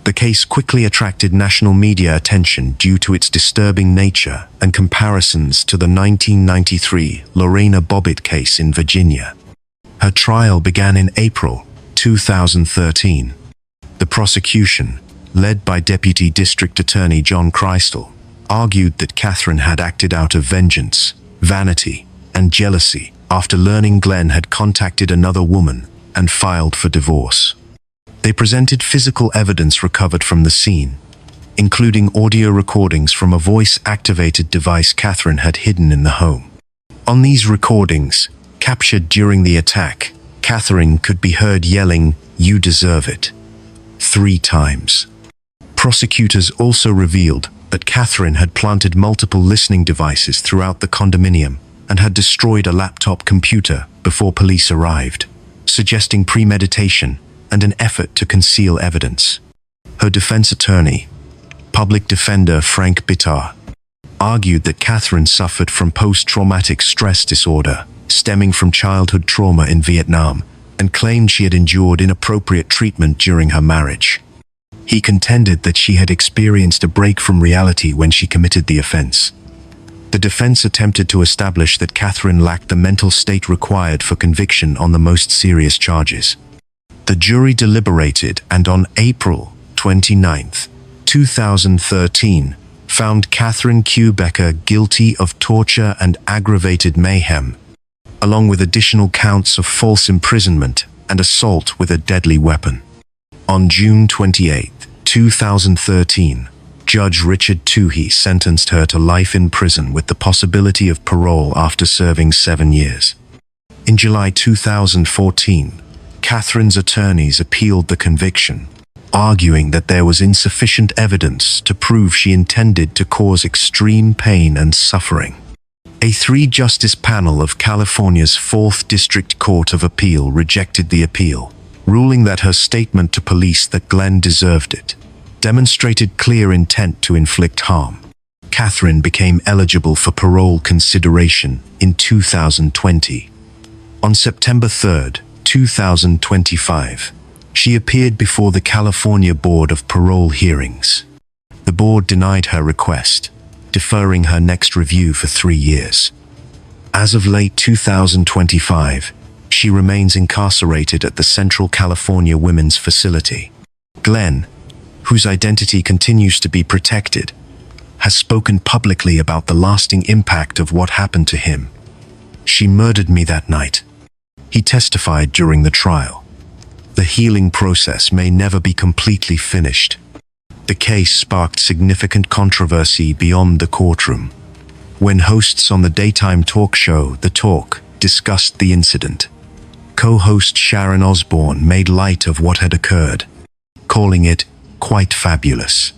The case quickly attracted national media attention due to its disturbing nature and comparisons to the 1993 Lorena Bobbitt case in Virginia. Her trial began in April 2013. The prosecution, led by Deputy District Attorney John Crystal, argued that Catherine had acted out of vengeance, vanity, and jealousy after learning Glenn had contacted another woman and filed for divorce. They presented physical evidence recovered from the scene, including audio recordings from a voice-activated device Catherine had hidden in the home. On these recordings, captured during the attack, Catherine could be heard yelling, "You deserve it," 3 times. Prosecutors also revealed that Catherine had planted multiple listening devices throughout the condominium and had destroyed a laptop computer before police arrived, suggesting premeditation and an effort to conceal evidence. Her defense attorney, public defender Frank Bitar, argued that Catherine suffered from post-traumatic stress disorder stemming from childhood trauma in Vietnam and claimed she had endured inappropriate treatment during her marriage. He contended that she had experienced a break from reality when she committed the offense. The defense attempted to establish that Catherine lacked the mental state required for conviction on the most serious charges. The jury deliberated and on April 29, 2013, found Catherine Kieu guilty of torture and aggravated mayhem, along with additional counts of false imprisonment and assault with a deadly weapon. On June 28, 2013, Judge Richard Toohey sentenced her to life in prison with the possibility of parole after serving 7 years. In July 2014, Catherine's attorneys appealed the conviction, arguing that there was insufficient evidence to prove she intended to cause extreme pain and suffering. A 3-justice panel of California's 4th District Court of Appeal rejected the appeal, ruling that her statement to police that Glenn deserved it demonstrated clear intent to inflict harm. Catherine became eligible for parole consideration in 2020. On September 3, 2025, she appeared before the California Board of Parole hearings. The board denied her request, deferring her next review for 3 years. As of late 2025, she remains incarcerated at the Central California Women's Facility. Glenn, whose identity continues to be protected, has spoken publicly about the lasting impact of what happened to him. "She murdered me that night," he testified during the trial. The healing process may never be completely finished. The case sparked significant controversy beyond the courtroom. When hosts on the daytime talk show The Talk discussed the incident, co-host Sharon Osbourne made light of what had occurred, calling it quite fabulous.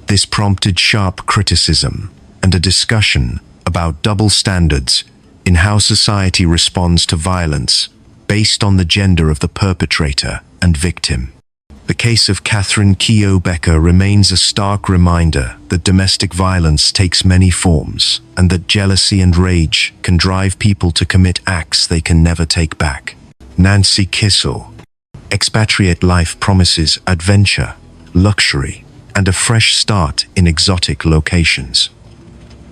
This prompted sharp criticism and a discussion about double standards in how society responds to violence based on the gender of the perpetrator and victim. The case of Catherine Kieu remains a stark reminder that domestic violence takes many forms and that jealousy and rage can drive people to commit acts they can never take back. Nancy Kissel. Expatriate life promises adventure, luxury, and a fresh start in exotic locations.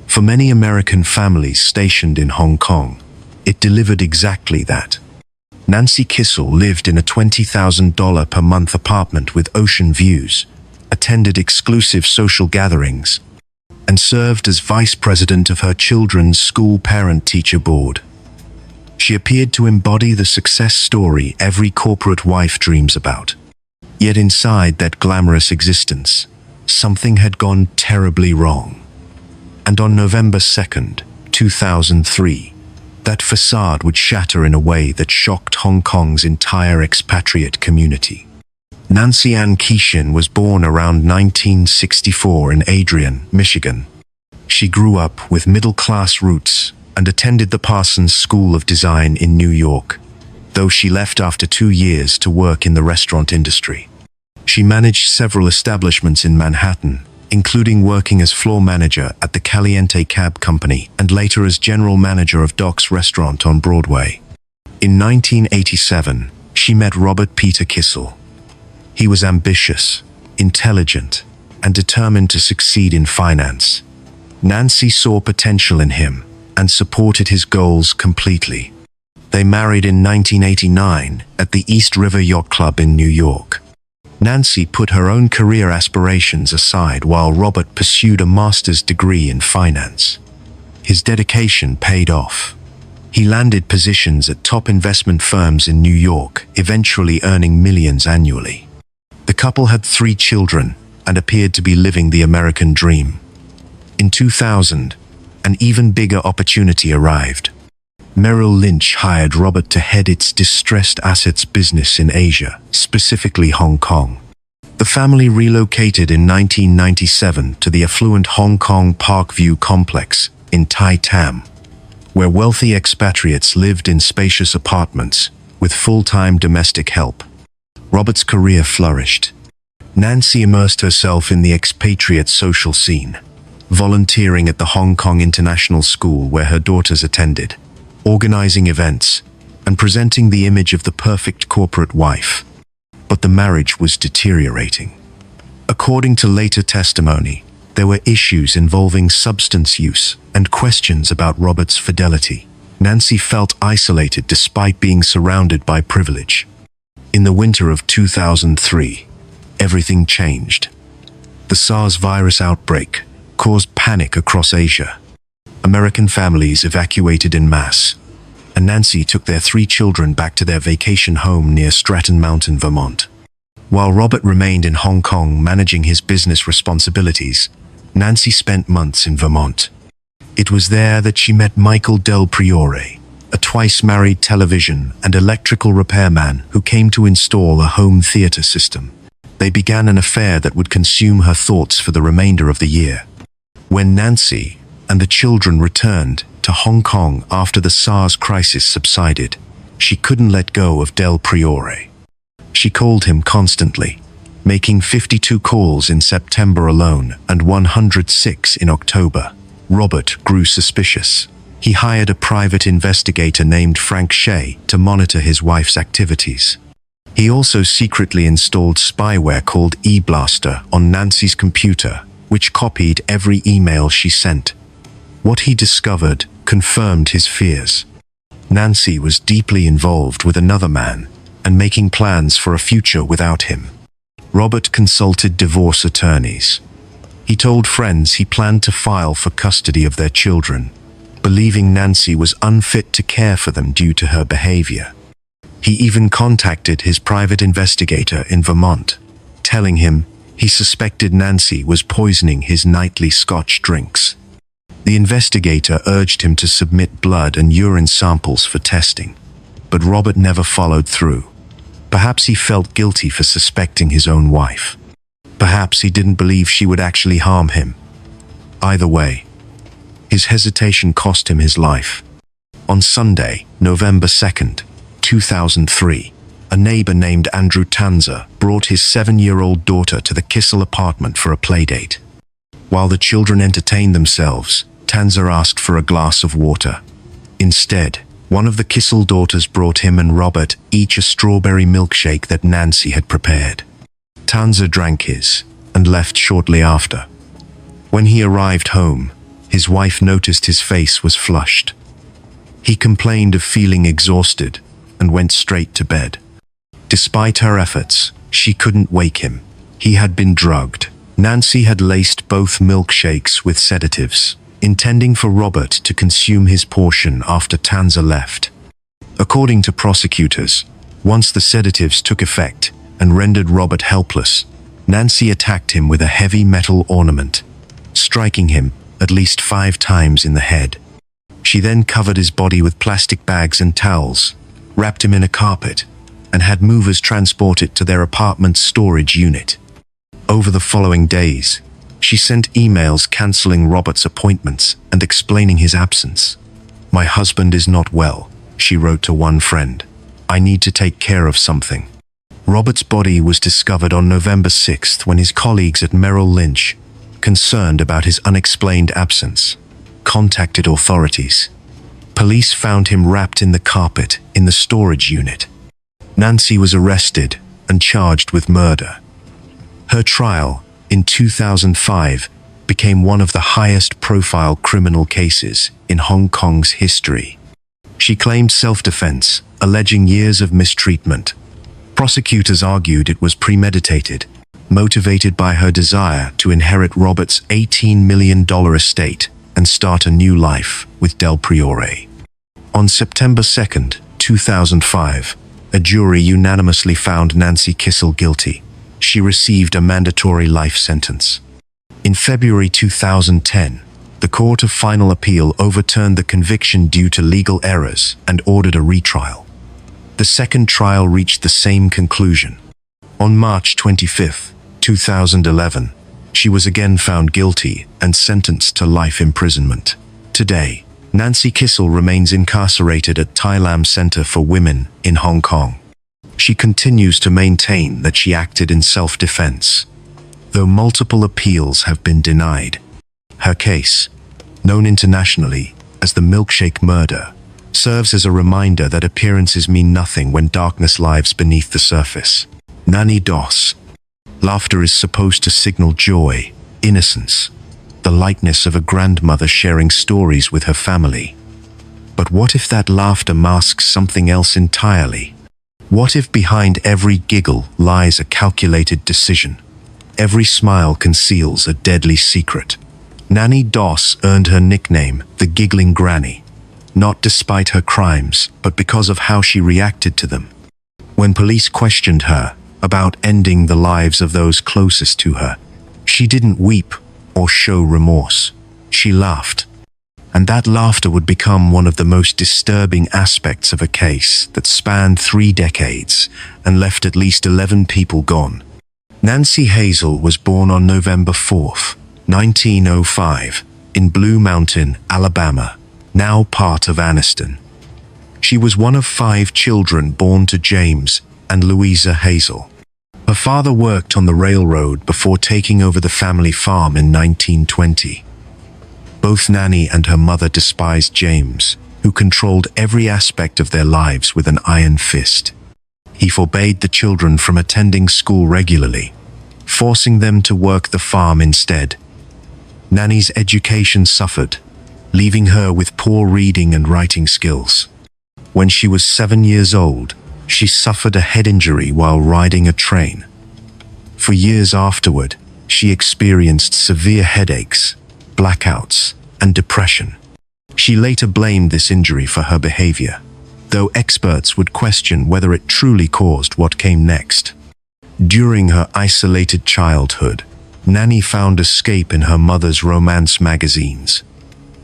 For many American families stationed in Hong Kong, it delivered exactly that. Nancy Kissel lived in a $20,000 per month apartment with ocean views, attended exclusive social gatherings, and served as vice president of her children's school parent-teacher board. She appeared to embody the success story every corporate wife dreams about. Yet inside that glamorous existence, something had gone terribly wrong. And on November 2, 2003, that facade would shatter in a way that shocked Hong Kong's entire expatriate community. Nancy Ann Keishan was born around 1964 in Adrian, Michigan. She grew up with middle-class roots and attended the Parsons School of Design in New York, though she left after 2 years to work in the restaurant industry. She managed several establishments in Manhattan, including working as floor manager at the Caliente Cab Company and later as general manager of Doc's Restaurant on Broadway. In 1987, she met Robert Peter Kissel. He was ambitious, intelligent, and determined to succeed in finance. Nancy saw potential in him and supported his goals completely. They married in 1989 at the East River Yacht Club in New York. Nancy put her own career aspirations aside while Robert pursued a master's degree in finance. His dedication paid off. He landed positions at top investment firms in New York, eventually earning millions annually. The couple had 3 children and appeared to be living the American dream. In 2000, an even bigger opportunity arrived. Merrill Lynch hired Robert to head its distressed assets business in Asia, specifically Hong Kong. The family relocated in 1997 to the affluent Hong Kong Parkview complex in Tai Tam, where wealthy expatriates lived in spacious apartments with full-time domestic help. Robert's career flourished. Nancy immersed herself in the expatriate social scene, volunteering at the Hong Kong International School where her daughters attended, organizing events, and presenting the image of the perfect corporate wife. But the marriage was deteriorating. According to later testimony, there were issues involving substance use, and questions about Robert's fidelity. Nancy felt isolated despite being surrounded by privilege. In the winter of 2003, everything changed. The SARS virus outbreak caused panic across Asia. American families evacuated en masse, and Nancy took their 3 children back to their vacation home near Stratton Mountain, Vermont. While Robert remained in Hong Kong managing his business responsibilities, Nancy spent months in Vermont. It was there that she met Michael Del Priore, a twice-married television and electrical repairman who came to install a home theater system. They began an affair that would consume her thoughts for the remainder of the year. When Nancy and the children returned to Hong Kong after the SARS crisis subsided, she couldn't let go of Del Priore. She called him constantly, making 52 calls in September alone and 106 in October. Robert grew suspicious. He hired a private investigator named Frank Shea to monitor his wife's activities. He also secretly installed spyware called eBlaster on Nancy's computer, which copied every email she sent. What he discovered confirmed his fears. Nancy was deeply involved with another man and making plans for a future without him. Robert consulted divorce attorneys. He told friends he planned to file for custody of their children, believing Nancy was unfit to care for them due to her behavior. He even contacted his private investigator in Vermont, telling him he suspected Nancy was poisoning his nightly Scotch drinks. The investigator urged him to submit blood and urine samples for testing, but Robert never followed through. Perhaps he felt guilty for suspecting his own wife. Perhaps he didn't believe she would actually harm him. Either way, his hesitation cost him his life. On Sunday, November 2nd, 2003, a neighbor named Andrew Tanzer brought his 7-year-old daughter to the Kissel apartment for a playdate. While the children entertained themselves, Tanzer asked for a glass of water. Instead, one of the Kissel daughters brought him and Robert each a strawberry milkshake that Nancy had prepared. Tanzer drank his and left shortly after. When he arrived home, his wife noticed his face was flushed. He complained of feeling exhausted and went straight to bed. Despite her efforts, she couldn't wake him. He had been drugged. Nancy had laced both milkshakes with sedatives, intending for Robert to consume his portion after Tanzer left. According to prosecutors, once the sedatives took effect and rendered Robert helpless, Nancy attacked him with a heavy metal ornament, striking him at least 5 times in the head. She then covered his body with plastic bags and towels, wrapped him in a carpet, and had movers transport it to their apartment's storage unit. Over the following days, she sent emails canceling Robert's appointments and explaining his absence. "My husband is not well," she wrote to one friend. "I need to take care of something." Robert's body was discovered on November 6th when his colleagues at Merrill Lynch, concerned about his unexplained absence, contacted authorities. Police found him wrapped in the carpet in the storage unit. Nancy was arrested and charged with murder. Her trial, in 2005, became one of the highest-profile criminal cases in Hong Kong's history. She claimed self-defense, alleging years of mistreatment. Prosecutors argued it was premeditated, motivated by her desire to inherit Robert's $18 million estate and start a new life with Del Priore. On September 2nd, 2005, a jury unanimously found Nancy Kissel guilty. She received a mandatory life sentence. In February 2010, the Court of Final Appeal overturned the conviction due to legal errors and ordered a retrial. The second trial reached the same conclusion. On March 25, 2011, she was again found guilty and sentenced to life imprisonment. Today, Nancy Kissel remains incarcerated at Tai Lam Center for Women in Hong Kong. She continues to maintain that she acted in self-defense, though multiple appeals have been denied. Her case, known internationally as the milkshake murder, serves as a reminder that appearances mean nothing when darkness lies beneath the surface. Nanny Doss. Laughter is supposed to signal joy, innocence, the likeness of a grandmother sharing stories with her family. But what if that laughter masks something else entirely? What if behind every giggle lies a calculated decision? Every smile conceals a deadly secret. Nanny Doss earned her nickname, the Giggling Granny, not despite her crimes, but because of how she reacted to them. When police questioned her about ending the lives of those closest to her, she didn't weep or show remorse. She laughed. And that laughter would become one of the most disturbing aspects of a case that spanned 3 decades and left at least 11 people gone. Nancy Hazel was born on November 4, 1905, in Blue Mountain, Alabama, now part of Anniston. She was one of 5 children born to James and Louisa Hazel. Her father worked on the railroad before taking over the family farm in 1920. Both Nanny and her mother despised James, who controlled every aspect of their lives with an iron fist. He forbade the children from attending school regularly, forcing them to work the farm instead. Nanny's education suffered, leaving her with poor reading and writing skills. When she was 7 years old, she suffered a head injury while riding a train. For years afterward, she experienced severe headaches, blackouts, and depression. She later blamed this injury for her behavior, though experts would question whether it truly caused what came next. During her isolated childhood, Nanny found escape in her mother's romance magazines.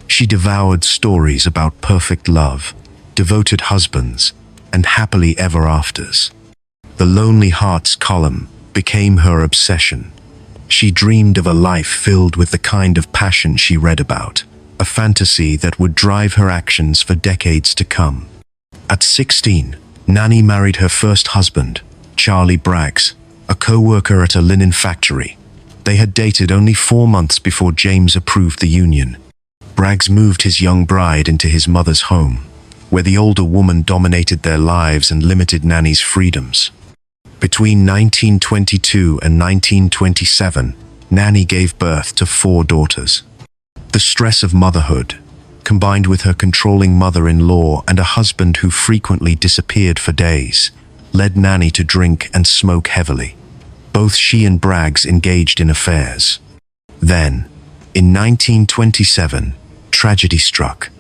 She devoured stories about perfect love, devoted husbands, and happily ever afters. The Lonely Hearts column became her obsession. She dreamed of a life filled with the kind of passion she read about, a fantasy that would drive her actions for decades to come. At 16, Nanny married her first husband, Charlie Braggs, a co-worker at a linen factory. They had dated only 4 months before James approved the union. Braggs moved his young bride into his mother's home, where the older woman dominated their lives and limited Nanny's freedoms. Between 1922 and 1927, Nanny gave birth to 4 daughters. The stress of motherhood, combined with her controlling mother-in-law and a husband who frequently disappeared for days, led Nanny to drink and smoke heavily. Both she and Braggs engaged in affairs. Then, in 1927, tragedy struck.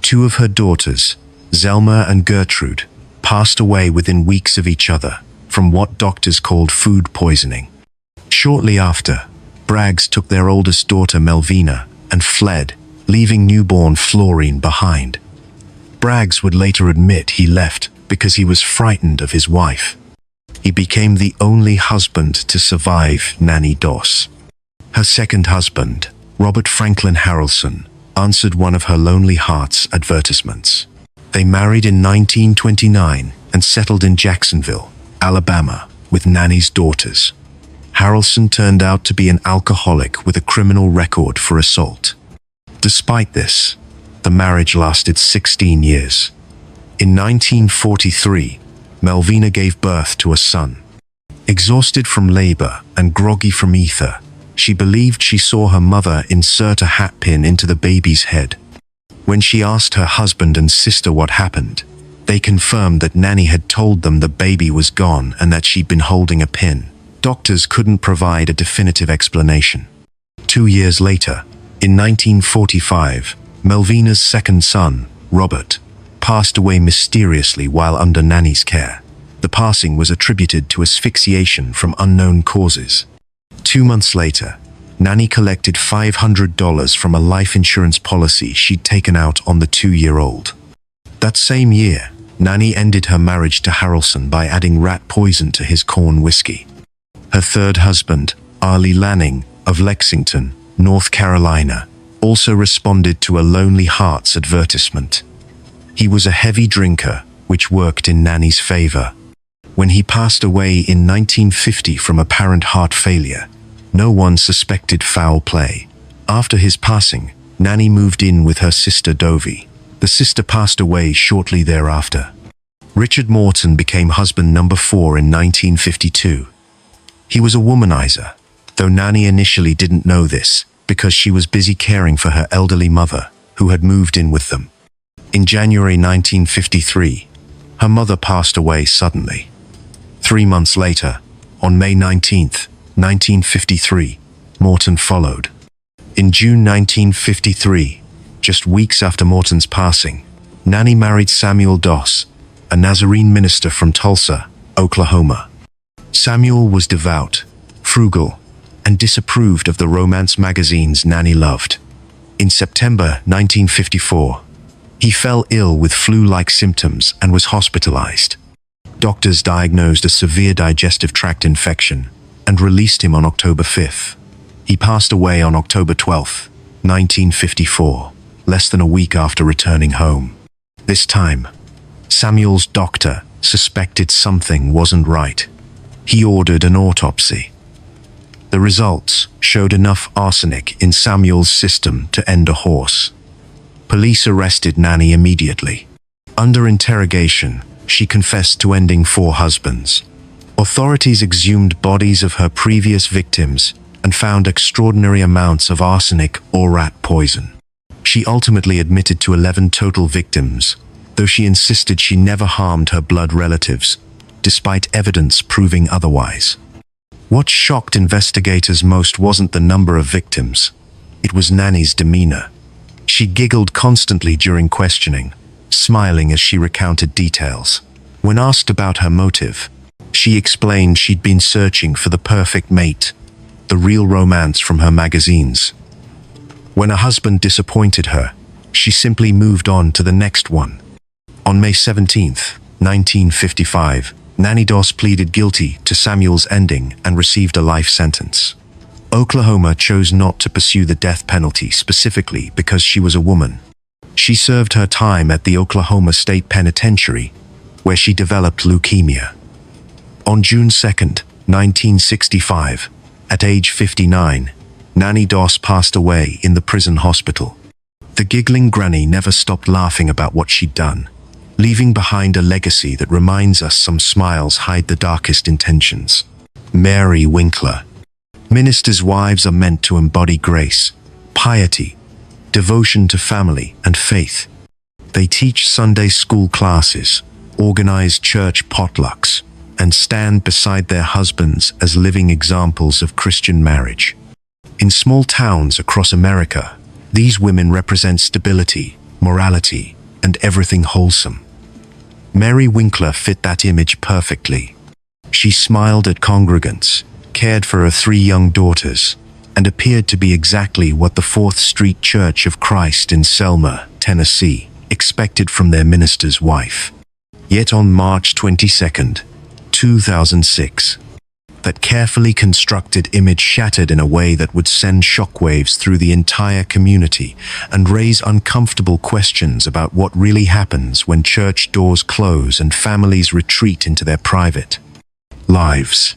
2 of her daughters, Zelma and Gertrude, passed away within weeks of each other from what doctors called food poisoning. Shortly after, Braggs took their oldest daughter Melvina and fled, leaving newborn Florine behind. Braggs would later admit he left because he was frightened of his wife. He became the only husband to survive Nanny Doss. Her second husband, Robert Franklin Harrelson, answered one of her Lonely Hearts advertisements. They married in 1929 and settled in Jacksonville, Alabama, with Nanny's daughters. Harrelson turned out to be an alcoholic with a criminal record for assault. Despite this, the marriage lasted 16 years. In 1943, Melvina gave birth to a son. Exhausted from labor and groggy from ether, she believed she saw her mother insert a hat pin into the baby's head. When she asked her husband and sister what happened, they confirmed that Nanny had told them the baby was gone and that she'd been holding a pin. Doctors couldn't provide a definitive explanation. 2 years later, in 1945, Melvina's second son, Robert, passed away mysteriously while under Nanny's care. The passing was attributed to asphyxiation from unknown causes. 2 months later, Nanny collected $500 from a life insurance policy she'd taken out on the 2-year-old. That same year, Nanny ended her marriage to Harrelson by adding rat poison to his corn whiskey. Her third husband, Arlie Lanning, of Lexington, North Carolina, also responded to a Lonely Hearts advertisement. He was a heavy drinker, which worked in Nanny's favor. When he passed away in 1950 from apparent heart failure, no one suspected foul play. After his passing, Nanny moved in with her sister Dovie. The sister passed away shortly thereafter. Richard Morton became husband number 4 in 1952. He was a womanizer. Though Nanny initially didn't know this, because she was busy caring for her elderly mother, who had moved in with them. In January 1953, her mother passed away suddenly. 3 months later, on May 19, 1953, Morton followed. In June 1953, just weeks after Morton's passing, Nanny married Samuel Doss, a Nazarene minister from Tulsa, Oklahoma. Samuel was devout, frugal, and disapproved of the romance magazines Nanny loved. In September 1954, he fell ill with flu-like symptoms and was hospitalized. Doctors diagnosed a severe digestive tract infection and released him on October 5th. He passed away on October 12, 1954, less than a week after returning home. This time, Samuel's doctor suspected something wasn't right. He ordered an autopsy. The results showed enough arsenic in Samuel's system to end a horse. Police arrested Nanny immediately. Under interrogation, she confessed to ending 4 husbands. Authorities exhumed bodies of her previous victims and found extraordinary amounts of arsenic or rat poison. She ultimately admitted to 11 total victims, though she insisted she never harmed her blood relatives, despite evidence proving otherwise. What shocked investigators most wasn't the number of victims. It was Nanny's demeanor. She giggled constantly during questioning, smiling as she recounted details. When asked about her motive, she explained she'd been searching for the perfect mate, the real romance from her magazines. When a husband disappointed her, she simply moved on to the next one. On May 17, 1955, Nanny Doss pleaded guilty to Samuel's ending and received a life sentence. Oklahoma chose not to pursue the death penalty specifically because she was a woman. She served her time at the Oklahoma State Penitentiary, where she developed leukemia. On June 2, 1965, at age 59, Nanny Doss passed away in the prison hospital. The giggling granny never stopped laughing about what she'd done, leaving behind a legacy that reminds us some smiles hide the darkest intentions. Mary Winkler. Ministers' wives are meant to embody grace, piety, devotion to family and faith. They teach Sunday school classes, organize church potlucks, and stand beside their husbands as living examples of Christian marriage. In small towns across America, these women represent stability, morality, and everything wholesome. Mary Winkler fit that image perfectly. She smiled at congregants, cared for her 3 young daughters, and appeared to be exactly what the 4th Street Church of Christ in Selma, Tennessee, expected from their minister's wife. Yet on March 22, 2006, that carefully constructed image shattered in a way that would send shockwaves through the entire community and raise uncomfortable questions about what really happens when church doors close and families retreat into their private lives.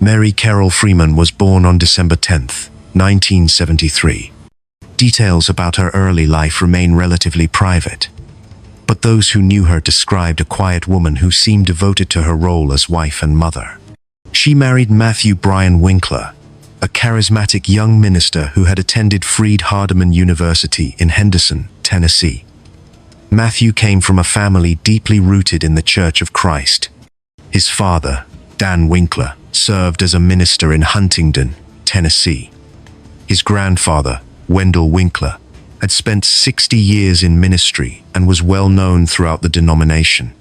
Mary Carol Freeman was born on December 10, 1973. Details about her early life remain relatively private, but those who knew her described a quiet woman who seemed devoted to her role as wife and mother. She married Matthew Bryan Winkler, a charismatic young minister who had attended Freed-Hardeman University in Henderson, Tennessee. Matthew came from a family deeply rooted in the Church of Christ. His father, Dan Winkler, served as a minister in Huntingdon, Tennessee. His grandfather, Wendell Winkler, had spent 60 years in ministry and was well known throughout the denomination.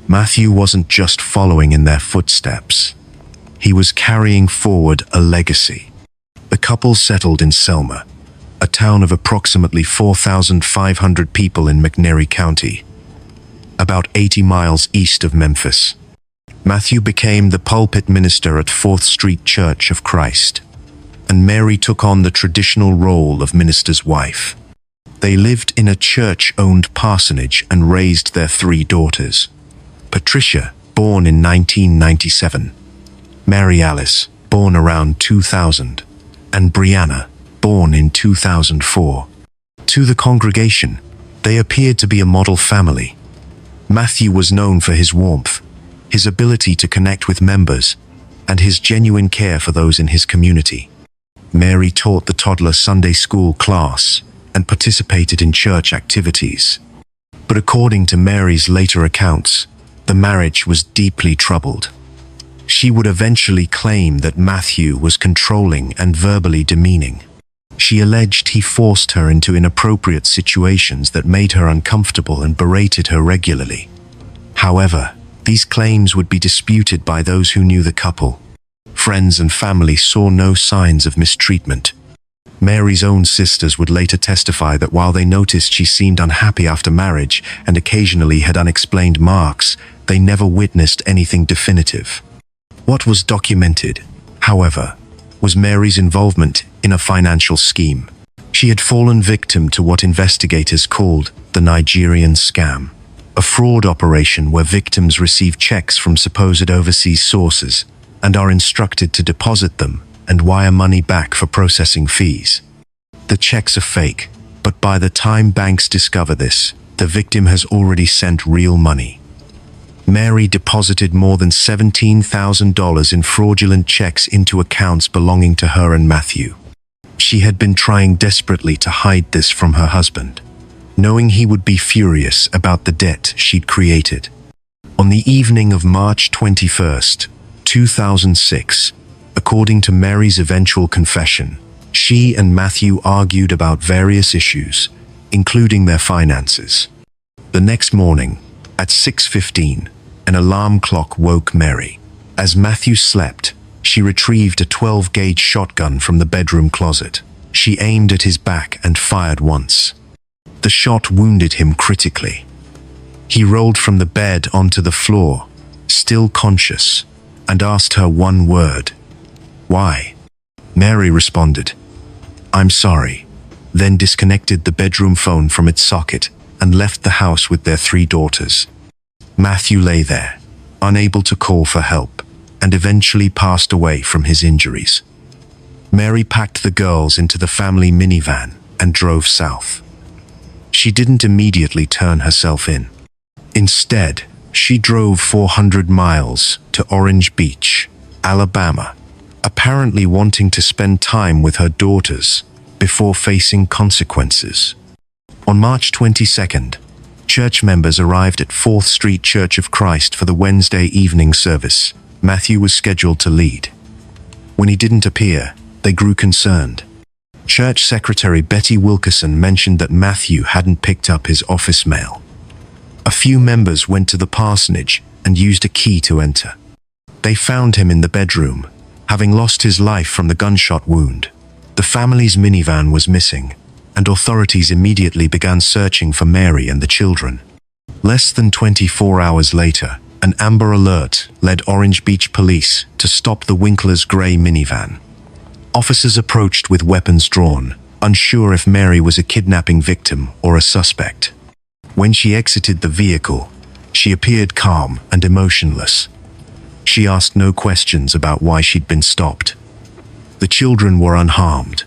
Matthew wasn't just following in their footsteps. He was carrying forward a legacy. The couple settled in Selma, a town of approximately 4,500 people in McNairy County, about 80 miles east of Memphis. Matthew became the pulpit minister at 4th Street Church of Christ, and Mary took on the traditional role of minister's wife. They lived in a church-owned parsonage and raised their 3 daughters: Patricia, born in 1997, Mary Alice, born around 2000, and Brianna, born in 2004. To the congregation, they appeared to be a model family. Matthew was known for his warmth, his ability to connect with members, and his genuine care for those in his community. Mary taught the toddler Sunday school class and participated in church activities. But according to Mary's later accounts, the marriage was deeply troubled. She would eventually claim that Matthew was controlling and verbally demeaning. She alleged he forced her into inappropriate situations that made her uncomfortable and berated her regularly. However, these claims would be disputed by those who knew the couple. Friends and family saw no signs of mistreatment. Mary's own sisters would later testify that while they noticed she seemed unhappy after marriage and occasionally had unexplained marks, they never witnessed anything definitive. What was documented, however, was Mary's involvement in a financial scheme. She had fallen victim to what investigators called the Nigerian scam, a fraud operation where victims receive checks from supposed overseas sources and are instructed to deposit them and wire money back for processing fees. The checks are fake, but by the time banks discover this, the victim has already sent real money. Mary deposited more than $17,000 in fraudulent checks into accounts belonging to her and Matthew. She had been trying desperately to hide this from her husband, knowing he would be furious about the debt she'd created. On the evening of March 21st, 2006, according to Mary's eventual confession, she and Matthew argued about various issues, including their finances. The next morning, at 6:15, an alarm clock woke Mary. As Matthew slept, she retrieved a 12-gauge shotgun from the bedroom closet. She aimed at his back and fired once. The shot wounded him critically. He rolled from the bed onto the floor, still conscious, and asked her one word. "Why?" Mary responded, "I'm sorry," then disconnected the bedroom phone from its socket and left the house with their 3 daughters. Matthew lay there, unable to call for help, and eventually passed away from his injuries. Mary packed the girls into the family minivan and drove south. She didn't immediately turn herself in. Instead, she drove 400 miles to Orange Beach, Alabama, apparently wanting to spend time with her daughters before facing consequences. On March 22nd, church members arrived at 4th Street Church of Christ for the Wednesday evening service. Matthew was scheduled to lead. When he didn't appear, they grew concerned. Church Secretary Betty Wilkerson mentioned that Matthew hadn't picked up his office mail. A few members went to the parsonage and used a key to enter. They found him in the bedroom, having lost his life from the gunshot wound. The family's minivan was missing, and authorities immediately began searching for Mary and the children. Less than 24 hours later, an Amber Alert led Orange Beach police to stop the Winkler's gray minivan. Officers approached with weapons drawn, unsure if Mary was a kidnapping victim or a suspect. When she exited the vehicle, she appeared calm and emotionless. She asked no questions about why she'd been stopped. The children were unharmed.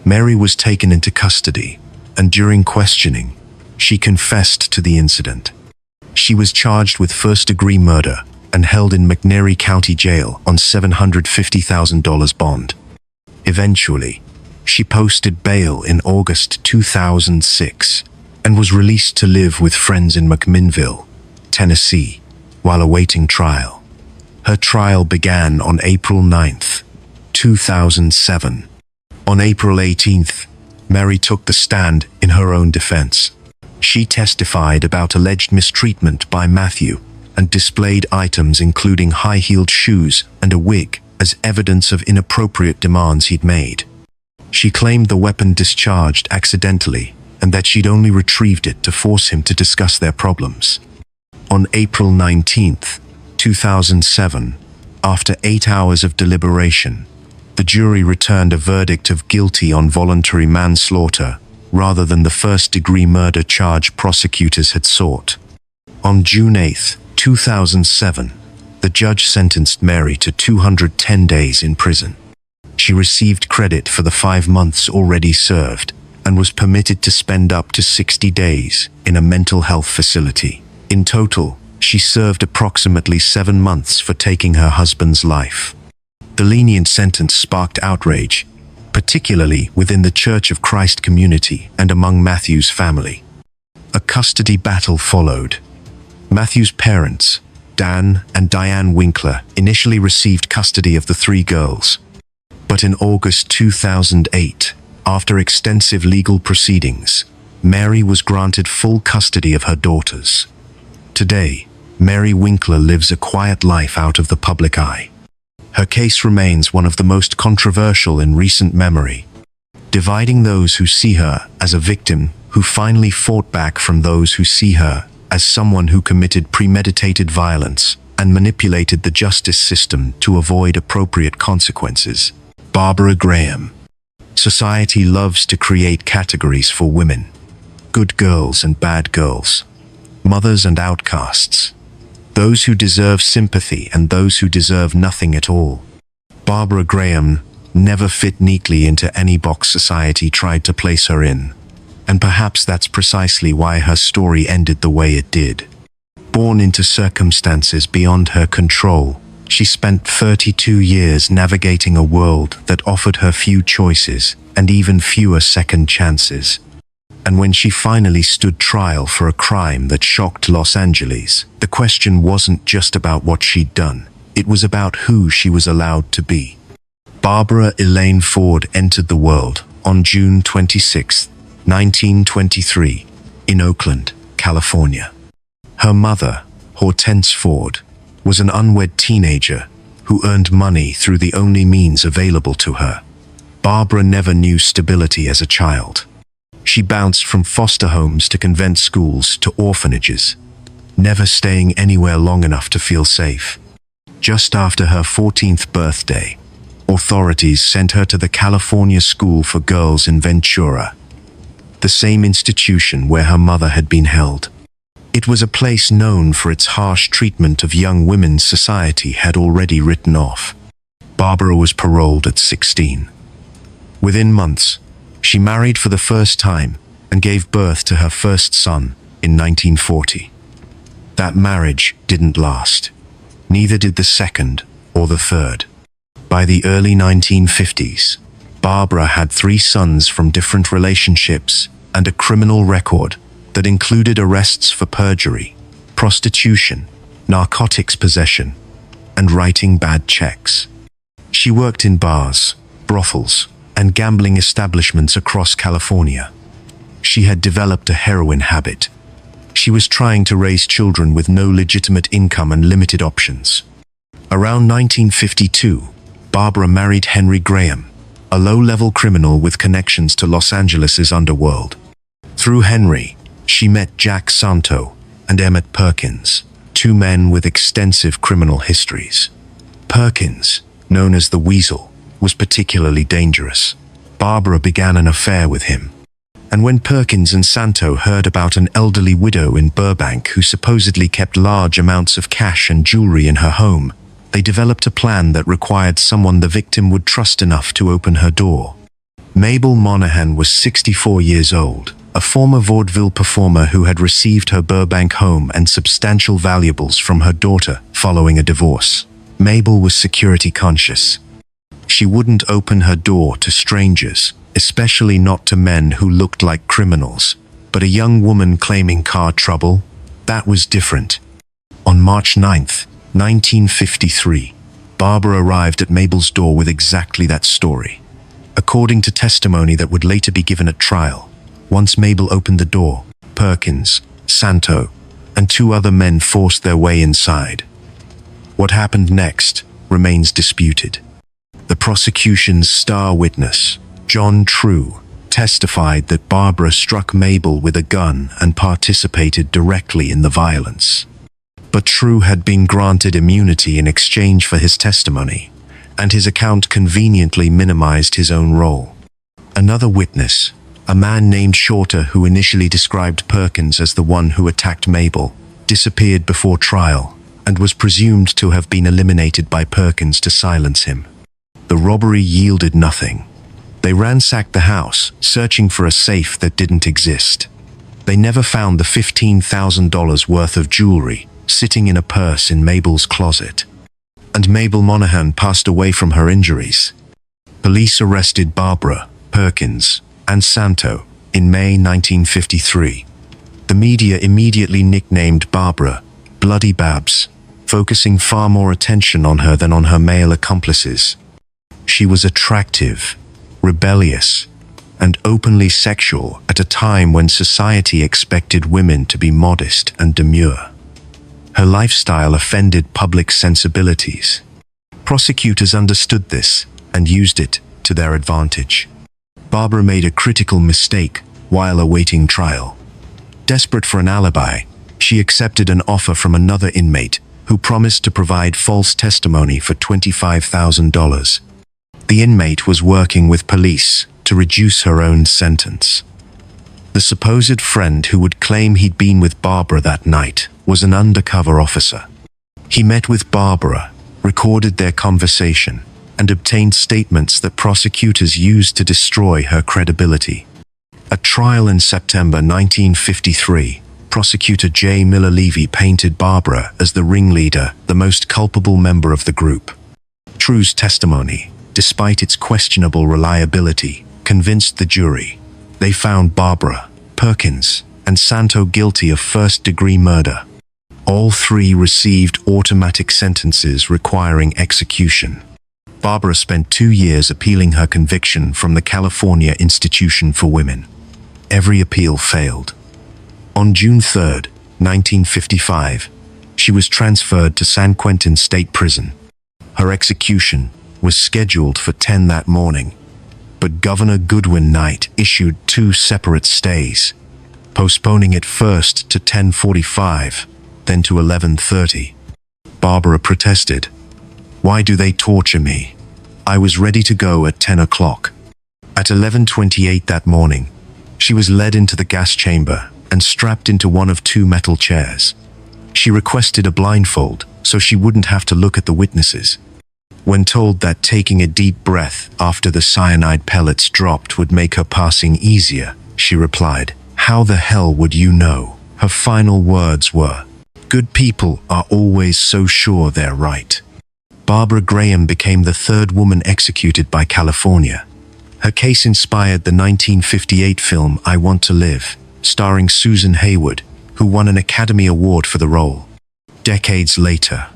Mary was taken into custody, and during questioning, she confessed to the incident. She was charged with first-degree murder and held in McNairy County Jail on $750,000 bond. Eventually, she posted bail in August 2006 and was released to live with friends in McMinnville, Tennessee, while awaiting trial. Her trial began on April 9th, 2007. On April 18th, Mary took the stand in her own defense. She testified about alleged mistreatment by Matthew and displayed items including high-heeled shoes and a wig as evidence of inappropriate demands he'd made. She claimed the weapon discharged accidentally and that she'd only retrieved it to force him to discuss their problems. On April 19th, 2007, after 8 hours of deliberation, the jury returned a verdict of guilty on voluntary manslaughter rather than the first-degree murder charge prosecutors had sought. On June 8, 2007, the judge sentenced Mary to 210 days in prison. She received credit for the 5 months already served and was permitted to spend up to 60 days in a mental health facility. In total, she served approximately 7 months for taking her husband's life. The lenient sentence sparked outrage, particularly within the Church of Christ community and among Matthew's family. A custody battle followed. Matthew's parents, Dan and Diane Winkler, initially received custody of the three girls. But in August 2008, after extensive legal proceedings, Mary was granted full custody of her daughters. Today, Mary Winkler lives a quiet life out of the public eye. Her case remains one of the most controversial in recent memory, dividing those who see her as a victim who finally fought back from those who see her as someone who committed premeditated violence and manipulated the justice system to avoid appropriate consequences. Barbara Graham. Society loves to create categories for women: good girls and bad girls, mothers and outcasts, those who deserve sympathy and those who deserve nothing at all. Barbara Graham never fit neatly into any box society tried to place her in, and perhaps that's precisely why her story ended the way it did. Born into circumstances beyond her control, she spent 32 years navigating a world that offered her few choices and even fewer second chances. And when she finally stood trial for a crime that shocked Los Angeles, the question wasn't just about what she'd done, it was about who she was allowed to be. Barbara Elaine Ford entered the world on June 26, 1923, in Oakland, California. Her mother, Hortense Ford, was an unwed teenager who earned money through the only means available to her. Barbara never knew stability as a child. She bounced from foster homes to convent schools to orphanages, never staying anywhere long enough to feel safe. Just after her 14th birthday, authorities sent her to the California School for Girls in Ventura, the same institution where her mother had been held. It was a place known for its harsh treatment of young women society had already written off. Barbara was paroled at 16. Within months, she married for the first time and gave birth to her first son in 1940. That marriage didn't last. Neither did the second or the third. By the early 1950s, Barbara had 3 sons from different relationships and a criminal record that included arrests for perjury, prostitution, narcotics possession, and writing bad checks. She worked in bars, brothels, and gambling establishments across California. She had developed a heroin habit. She was trying to raise children with no legitimate income and limited options. Around 1952, Barbara married Henry Graham, a low-level criminal with connections to Los Angeles' underworld. Through Henry, she met Jack Santo and Emmett Perkins, 2 men with extensive criminal histories. Perkins, known as the Weasel, was particularly dangerous. Barbara began an affair with him. And when Perkins and Santo heard about an elderly widow in Burbank who supposedly kept large amounts of cash and jewelry in her home, they developed a plan that required someone the victim would trust enough to open her door. Mabel Monahan was 64 years old, a former vaudeville performer who had received her Burbank home and substantial valuables from her daughter following a divorce. Mabel was security conscious. She wouldn't open her door to strangers, especially not to men who looked like criminals. But a young woman claiming car trouble? That was different. On March 9th, 1953, Barbara arrived at Mabel's door with exactly that story. According to testimony that would later be given at trial, once Mabel opened the door, Perkins, Santo, and 2 other men forced their way inside. What happened next remains disputed. The prosecution's star witness, John True, testified that Barbara struck Mabel with a gun and participated directly in the violence. But True had been granted immunity in exchange for his testimony, and his account conveniently minimized his own role. Another witness, a man named Shorter who initially described Perkins as the one who attacked Mabel, disappeared before trial and was presumed to have been eliminated by Perkins to silence him. The robbery yielded nothing. They ransacked the house, searching for a safe that didn't exist. They never found the $15,000 worth of jewelry sitting in a purse in Mabel's closet. And Mabel Monahan passed away from her injuries. Police arrested Barbara, Perkins, and Santo in May 1953. The media immediately nicknamed Barbara Bloody Babs, focusing far more attention on her than on her male accomplices. She was attractive, rebellious, and openly sexual at a time when society expected women to be modest and demure. Her lifestyle offended public sensibilities. Prosecutors understood this and used it to their advantage. Barbara made a critical mistake while awaiting trial. Desperate for an alibi, she accepted an offer from another inmate who promised to provide false testimony for $25,000. The inmate was working with police to reduce her own sentence. The supposed friend who would claim he'd been with Barbara that night was an undercover officer. He met with Barbara, recorded their conversation, and obtained statements that prosecutors used to destroy her credibility. At trial in September 1953, prosecutor J. Miller Levy painted Barbara as the ringleader, the most culpable member of the group. True's testimony, despite its questionable reliability, convinced the jury. They found Barbara, Perkins, and Santo guilty of first-degree murder. All three received automatic sentences requiring execution. Barbara spent 2 years appealing her conviction from the California Institution for Women. Every appeal failed. On June 3, 1955, she was transferred to San Quentin State Prison. Her execution was scheduled for 10 that morning, but Governor Goodwin Knight issued 2 separate stays, postponing it first to 10:45, then to 11:30. Barbara protested. "Why do they torture me? I was ready to go at 10 o'clock. At 11:28 that morning, she was led into the gas chamber and strapped into one of 2 metal chairs. She requested a blindfold so she wouldn't have to look at the witnesses. When told that taking a deep breath after the cyanide pellets dropped would make her passing easier, she replied, "How the hell would you know?" Her final words were, "Good people are always so sure they're right." Barbara Graham became the 3rd woman executed by California. Her case inspired the 1958 film I Want to Live, starring Susan Hayward, who won an Academy Award for the role. Decades later,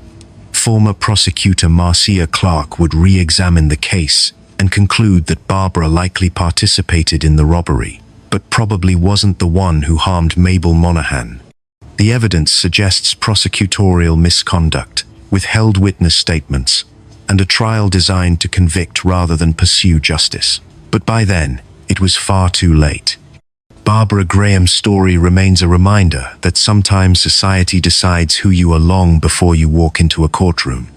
former prosecutor Marcia Clark would re-examine the case and conclude that Barbara likely participated in the robbery, but probably wasn't the one who harmed Mabel Monahan. The evidence suggests prosecutorial misconduct, withheld witness statements, and a trial designed to convict rather than pursue justice. But by then, it was far too late. Barbara Graham's story remains a reminder that sometimes society decides who you are long before you walk into a courtroom.